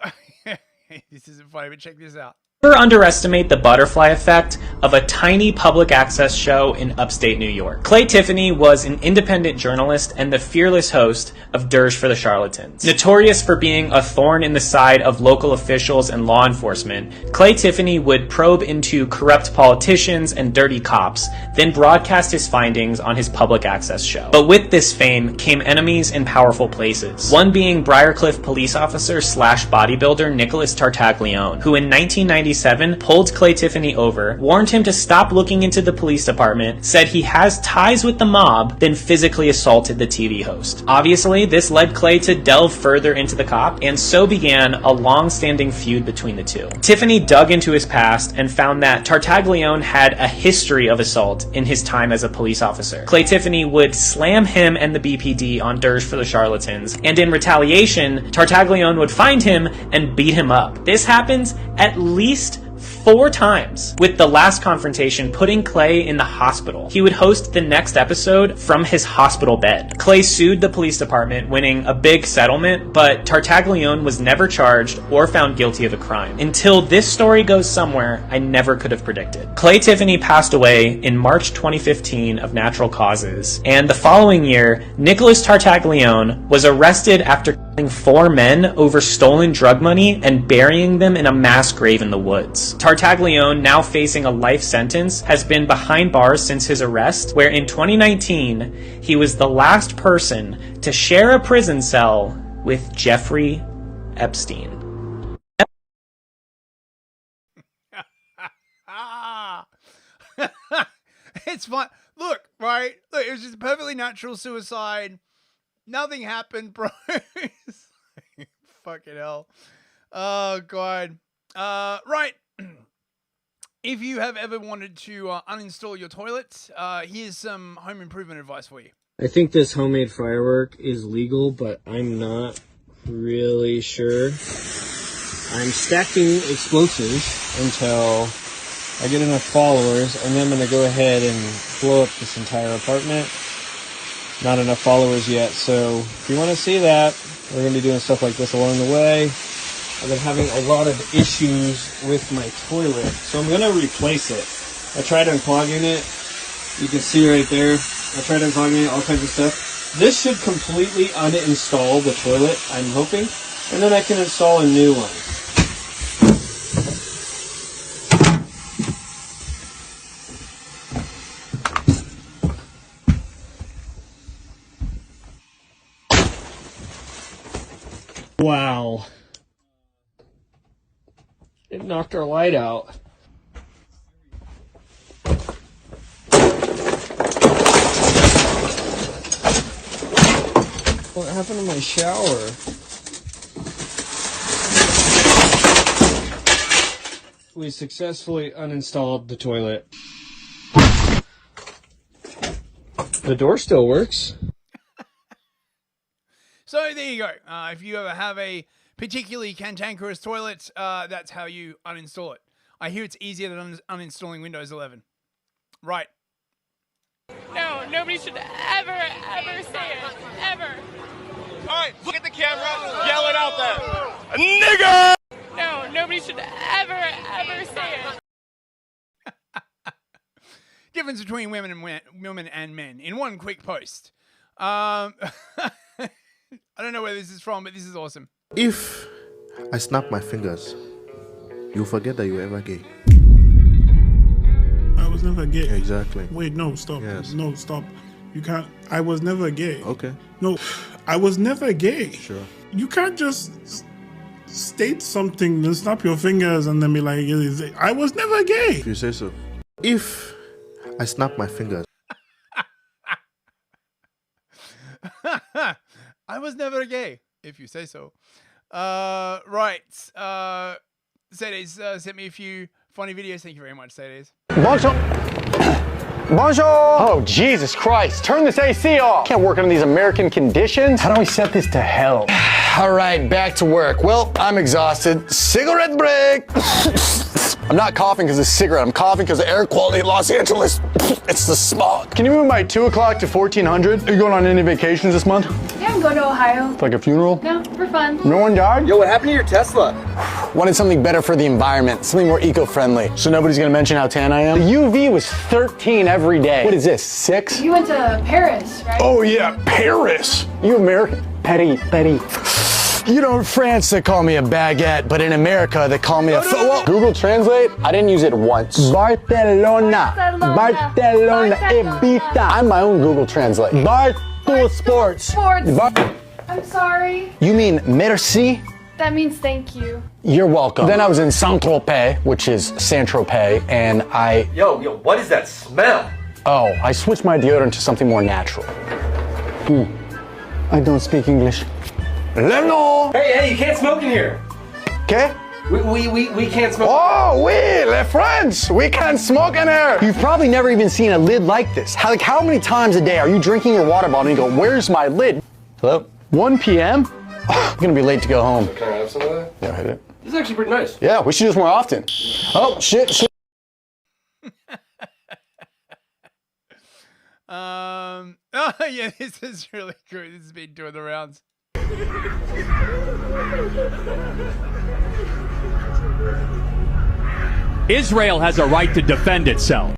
this isn't funny, but check this out. Never underestimate the butterfly effect of a tiny public access show in upstate New York. Clay Tiffany was an independent journalist and the fearless host of Dirge for the Charlatans. Notorious for being a thorn in the side of local officials and law enforcement, Clay Tiffany would probe into corrupt politicians and dirty cops, then broadcast his findings on his public access show. But with this fame came enemies in powerful places. One being Briarcliff police officer / bodybuilder Nicholas Tartaglione, who in 1996 1997 pulled Clay Tiffany over, warned him to stop looking into the police department, said he has ties with the mob, then physically assaulted the TV host. Obviously, this led Clay to delve further into the cop, and so began a long-standing feud between the two. Tiffany dug into his past and found that Tartaglione had a history of assault in his time as a police officer. Clay Tiffany would slam him and the BPD on Dirge for the Charlatans, and in retaliation, Tartaglione would find him and beat him up. This happens at least 4 times, with the last confrontation putting Clay in the hospital. He would host the next episode from his hospital bed. Clay sued the police department, winning a big settlement, but Tartaglione was never charged or found guilty of a crime. Until this story goes somewhere I never could have predicted. Clay Tiffany passed away in March 2015 of natural causes, and the following year, Nicholas Tartaglione was arrested after killing 4 men over stolen drug money and burying them in a mass grave in the woods. Tartaglione, now facing a life sentence, has been behind bars since his arrest, where in 2019, he was the last person to share a prison cell with Jeffrey Epstein. It's fun. Look, right? Look, it was just a perfectly natural suicide. Nothing happened, bro. Fucking hell. Oh, God. Right. If you have ever wanted to uninstall your toilet, here's some home improvement advice for you. I think this homemade firework is legal, but I'm not really sure. I'm stacking explosives until I get enough followers, and then I'm going to go ahead and blow up this entire apartment. Not enough followers yet, so if you want to see that, we're going to be doing stuff like this along the way. I've been having a lot of issues with my toilet, so I'm going to replace it. I tried unclogging it. You can see right there. I tried unclogging it, all kinds of stuff. This should completely uninstall the toilet, I'm hoping, and then I can install a new one. Wow. It knocked our light out. What happened to my shower? We successfully uninstalled the toilet. The door still works. So there you go. If you ever have a particularly cantankerous toilet, that's how you uninstall it. I hear it's easier than uninstalling Windows 11. Right. No, nobody should ever, ever say it. Ever. All right, look at the camera. Yell it out there. Nigger! No, nobody should ever, ever say it. Difference between women and men in one quick post. I don't know where this is from, but this is awesome. If I snap my fingers, you'll forget that you were ever gay. I was never gay. Exactly. Wait, no, stop. Yes. No, stop. You can't. I was never gay. Okay. No, I was never gay. Sure. You can't just state something and snap your fingers and then be like, I was never gay. If you say so. If I snap my fingers. I was never gay, if you say so. Right. Cedes sent me a few funny videos. Thank you very much, Cedes. Bonjour. Bonjour. Oh, Jesus Christ. Turn this AC off. Can't work under these American conditions. How do I set this to hell? All right, back to work. Well, I'm exhausted. Cigarette break. I'm not coughing because of the cigarette. I'm coughing because of air quality in Los Angeles. It's the smog. Can you move my 2 o'clock to 1400? Are you going on any vacations this month? Yeah, I'm going to Ohio. Like a funeral? No, for fun. No one died? Yo, what happened to your Tesla? Wanted something better for the environment, something more eco-friendly. So nobody's gonna mention how tan I am? The UV was 13 every day. What is this, 6? You went to Paris, right? Oh yeah, Paris. You American? Petty. You know, in France they call me a baguette, but in America they call me a Google Translate, I didn't use it once. Barcelona, Ibiza. I'm my own Google Translate. Sports. I'm sorry. You mean merci? That means thank you. You're welcome. Then I was in Saint-Tropez, which is Saint-Tropez, and I... Yo, what is that smell? Oh, I switched my deodorant to something more natural. I don't speak English. Leno! Hey, you can't smoke in here. Okay? We can't smoke. Oh, les French! We can't smoke in here! You've probably never even seen a lid like this. How many times a day are you drinking your water bottle and you go, where's my lid? Hello? 1 p.m.? Oh, I'm gonna be late to go home. Can I have some of that? Yeah, hit it. This is actually pretty nice. Yeah, we should do this more often. Oh, shit. Oh yeah, this is really good. This has been doing the rounds. Israel has a right to defend itself.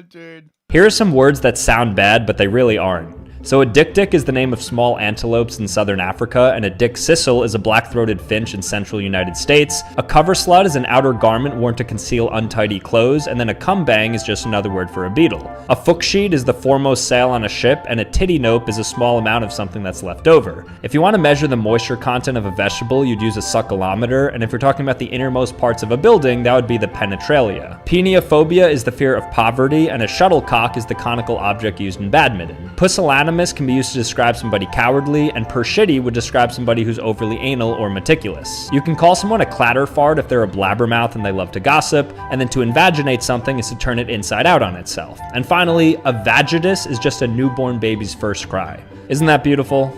Dude. Here are some words that sound bad, but they really aren't. So a dik-dik is the name of small antelopes in southern Africa, and a dick-sissel is a black-throated finch in central United States. A cover slut is an outer garment worn to conceal untidy clothes, and then a cumbang is just another word for a beetle. A fuksheet is the foremost sail on a ship, and a titty nope is a small amount of something that's left over. If you want to measure the moisture content of a vegetable, you'd use a succometer, and if you're talking about the innermost parts of a building, that would be the penetralia. Peniophobia is the fear of poverty, and a shuttlecock is the conical object used in badminton. Pusillanimous can be used to describe somebody cowardly, and pershitty would describe somebody who's overly anal or meticulous. You can call someone a clatterfart if they're a blabbermouth and they love to gossip, and then to invaginate something is to turn it inside out on itself. And finally, a vagitus is just a newborn baby's first cry. Isn't that beautiful?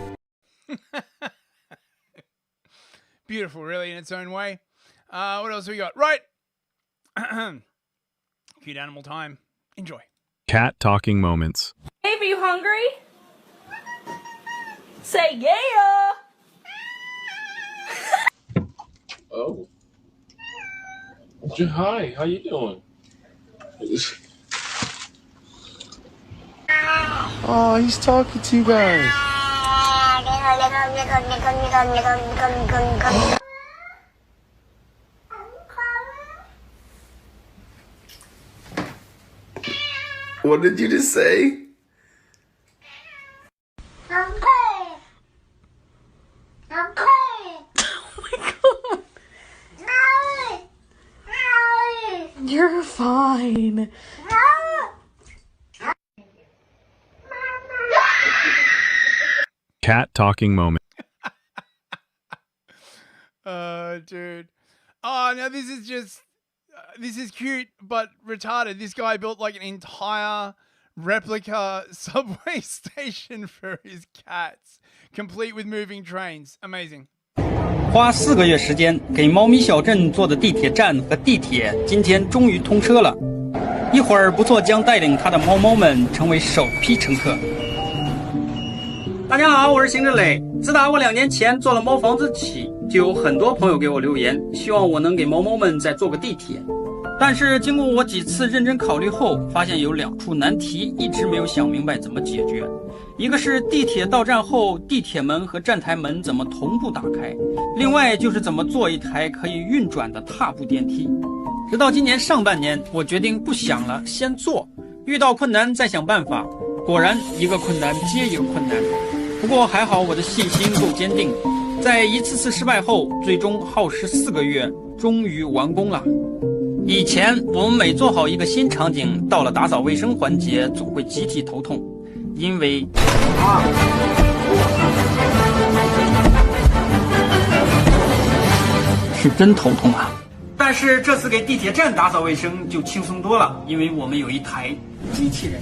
Beautiful, really, in its own way. What else have we got? Right. Cute animal time. Enjoy. Cat talking moments. Babe, are you hungry? Say yeah! Oh. Hi, how you doing? Oh, he's talking to you guys. What did you just say? You're fine. Cat talking moment. Dude. Oh, now this is just... this is cute, but retarded. This guy built like an entire replica subway station for his cats, complete with moving trains. Amazing. 花4个月时间给猫咪小镇做的地铁站和地铁，今天终于通车了。一会儿不错将带领他的猫猫们成为首批乘客。大家好，我是邢志磊。自打我2年前做了猫房子起，就有很多朋友给我留言，希望我能给猫猫们再做个地铁。但是经过我几次认真考虑后，发现有2处难题一直没有想明白怎么解决。一个是地铁到站后，地铁门和站台门怎么同步打开，另外就是怎么做一台可以运转的踏步电梯。直到今年上半年，我决定不想了，先做，遇到困难再想办法。果然一个困难接一个困难，不过还好我的信心够坚定，在一次次失败后，最终耗时4个月，终于完工了。以前我们每做好一个新场景，到了打扫卫生环节总会集体头痛，因为是真头痛啊。但是这次给地铁站打扫卫生就轻松多了，因为我们有一台机器人。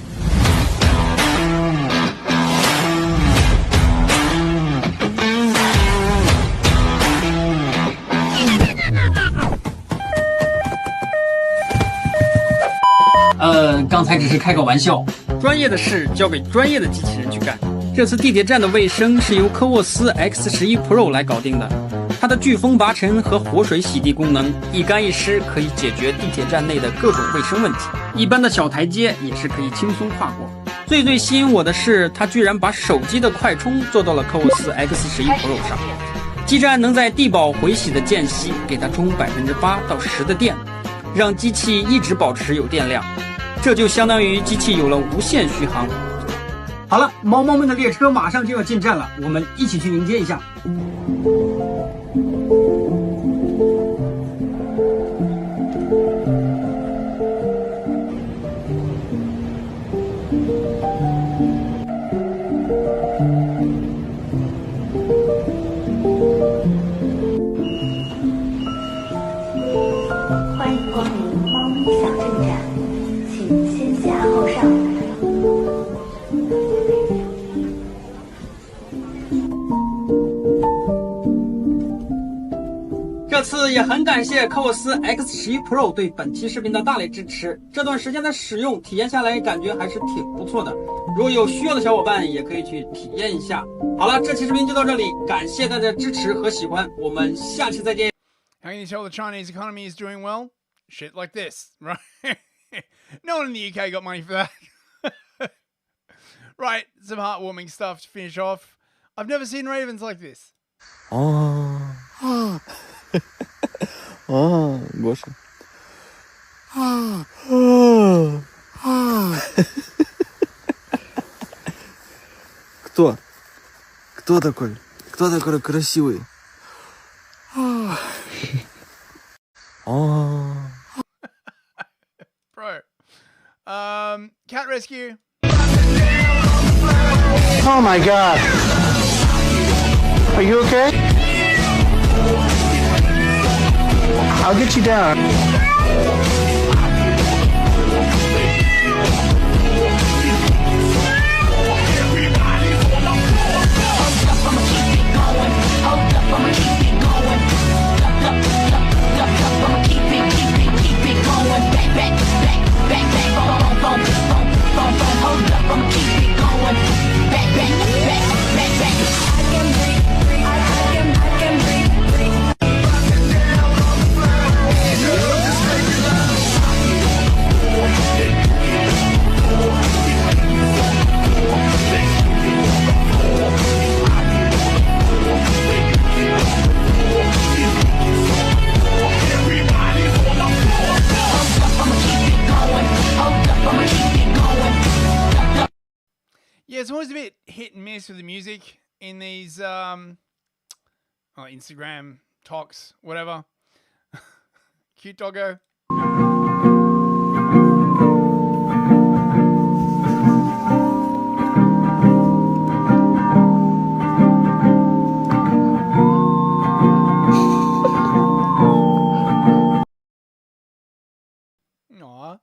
刚才只是开个玩笑，专业的事交给专业的机器人去干。这次地铁站的卫生是由科沃斯 X11 Pro 来搞定的，它的飓风拔尘和活水洗涤功能一干一湿，可以解决地铁站内的各种卫生问题。一般的小台阶也是可以轻松跨过。最吸引我的是，它居然把手机的快充做到了科沃斯 X11 Pro 上，基站能在地保回洗的间隙给它充8%到10%的电，让机器一直保持有电量。这就相当于机器有了无限续航。好了，猫猫们的列车马上就要进站了，我们一起去迎接一下。欢迎光临猫咪小镇站，请先下后上。这次也很感谢科沃斯 X11 Pro 对本期视频的大力支持。这段时间的使用体验下来，感觉还是挺不错的。如果有需要的小伙伴，也可以去体验一下。好了，这期视频就到这里，感谢大家支持和喜欢，我们下期再见。 How can you tell the Chinese economy is doing well? Shit like this, right? No one in the UK got money for that. Right, some heartwarming stuff to finish off. I've never seen ravens like this. Боже. Кто? Кто такой? Кто такой красивый? Bro. Cat rescue. Oh my god. Are you okay? I'll get you down. Yeah, it's always a bit hit and miss with the music in these Instagram talks, whatever. Cute doggo. Aw.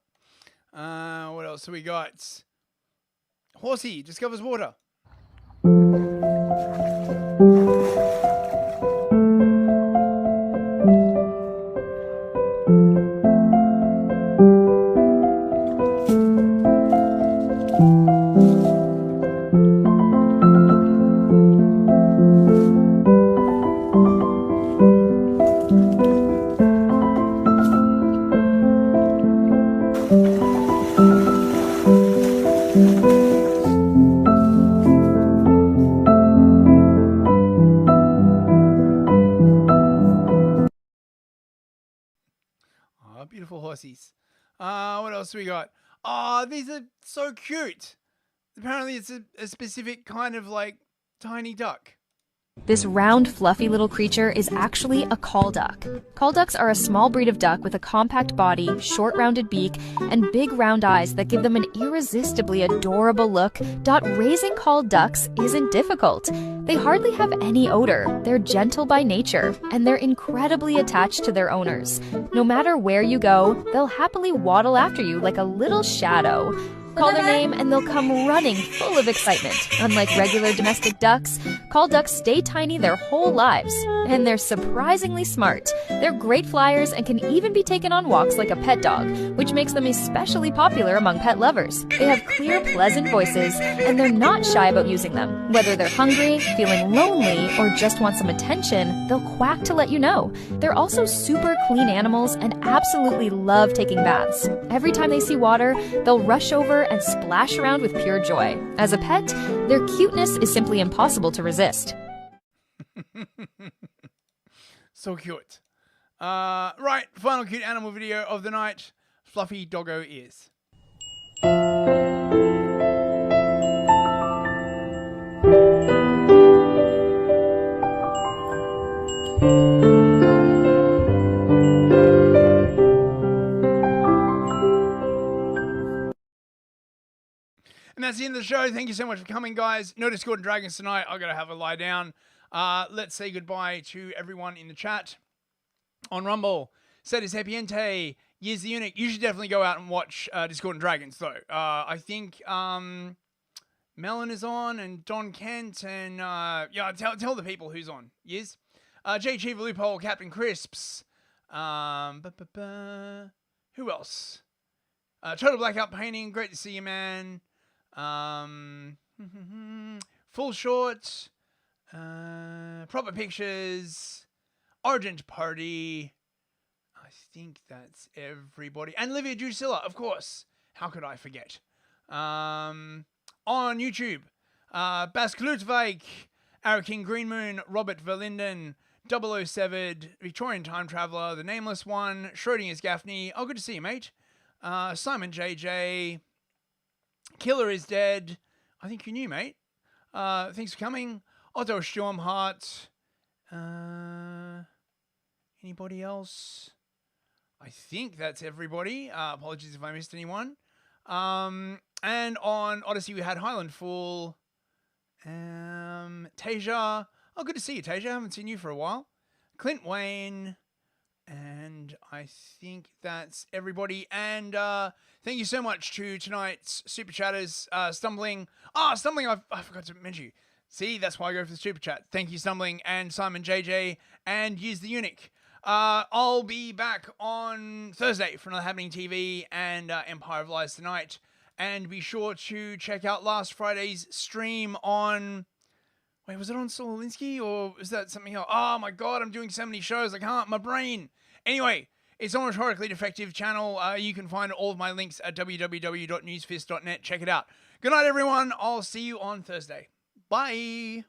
What else have we got? Horsey discovers water. Beautiful horsies. What else we got? Oh, these are so cute. Apparently it's a specific kind of like tiny duck. This round, fluffy little creature is actually a call duck. Call ducks are a small breed of duck with a compact body, short rounded beak, and big round eyes that give them an irresistibly adorable look. Raising call ducks isn't difficult. They hardly have any odor, they're gentle by nature, and they're incredibly attached to their owners. No matter where you go, they'll happily waddle after you like a little shadow. Call their name and they'll come running full of excitement. Unlike regular domestic ducks, call ducks stay tiny their whole lives. And they're surprisingly smart. They're great flyers and can even be taken on walks like a pet dog, which makes them especially popular among pet lovers. They have clear, pleasant voices, and they're not shy about using them. Whether they're hungry, feeling lonely, or just want some attention, they'll quack to let you know. They're also super clean animals and absolutely love taking baths. Every time they see water, they'll rush over and splash around with pure joy. As a pet, their cuteness is simply impossible to resist. So cute. Right, final cute animal video of the night. Fluffy doggo ears. And that's the end of the show. Thank you so much for coming, guys. No Discord and Dragons tonight. I've got to have a lie down. Let's say goodbye to everyone in the chat. On Rumble, Set is Happyente, Years the Eunuch. You should definitely go out and watch Discord and Dragons, though. I think Melon is on, and Don Kent, and yeah, tell the people who's on. Years. J. Chief Loophole, Captain Crisps. Who else? Total Blackout Painting. Great to see you, man. Full Short, Proper Pictures, Argent Party. I think that's everybody. And Livia Drusilla, of course. How could I forget? On YouTube, Bas Klutvijk, Araking Green Moon, Robert Verlinden, 007, Victorian Time Traveller, The Nameless One, Schrodinger's Gaffney. Oh, good to see you, mate. Simon JJ. Killer is dead. I think you knew, mate. Thanks for coming. Otto Stormheart. Anybody else? I think that's everybody. Apologies if I missed anyone. And on Odyssey we had Highland Fool. Tasia. Oh, good to see you, Tasia. I haven't seen you for a while. Clint Wayne. And I think that's everybody. And thank you so much to tonight's Super Chatters. Stumbling. Stumbling, I forgot to mention you. See, that's why I go for the Super Chat. Thank you, Stumbling, and Simon JJ, and Use the Eunuch. I'll be back on Thursday for another Habbening TV and Empire of Lies tonight. And be sure to check out last Friday's stream on... Wait, was it on Zelensky or is that something else? Oh my god, I'm doing so many shows, I can't, my brain. Anyway, it's on Rhetorically Defective channel. You can find all of my links at www.newsfist.net. Check it out. Good night, everyone. I'll see you on Thursday. Bye.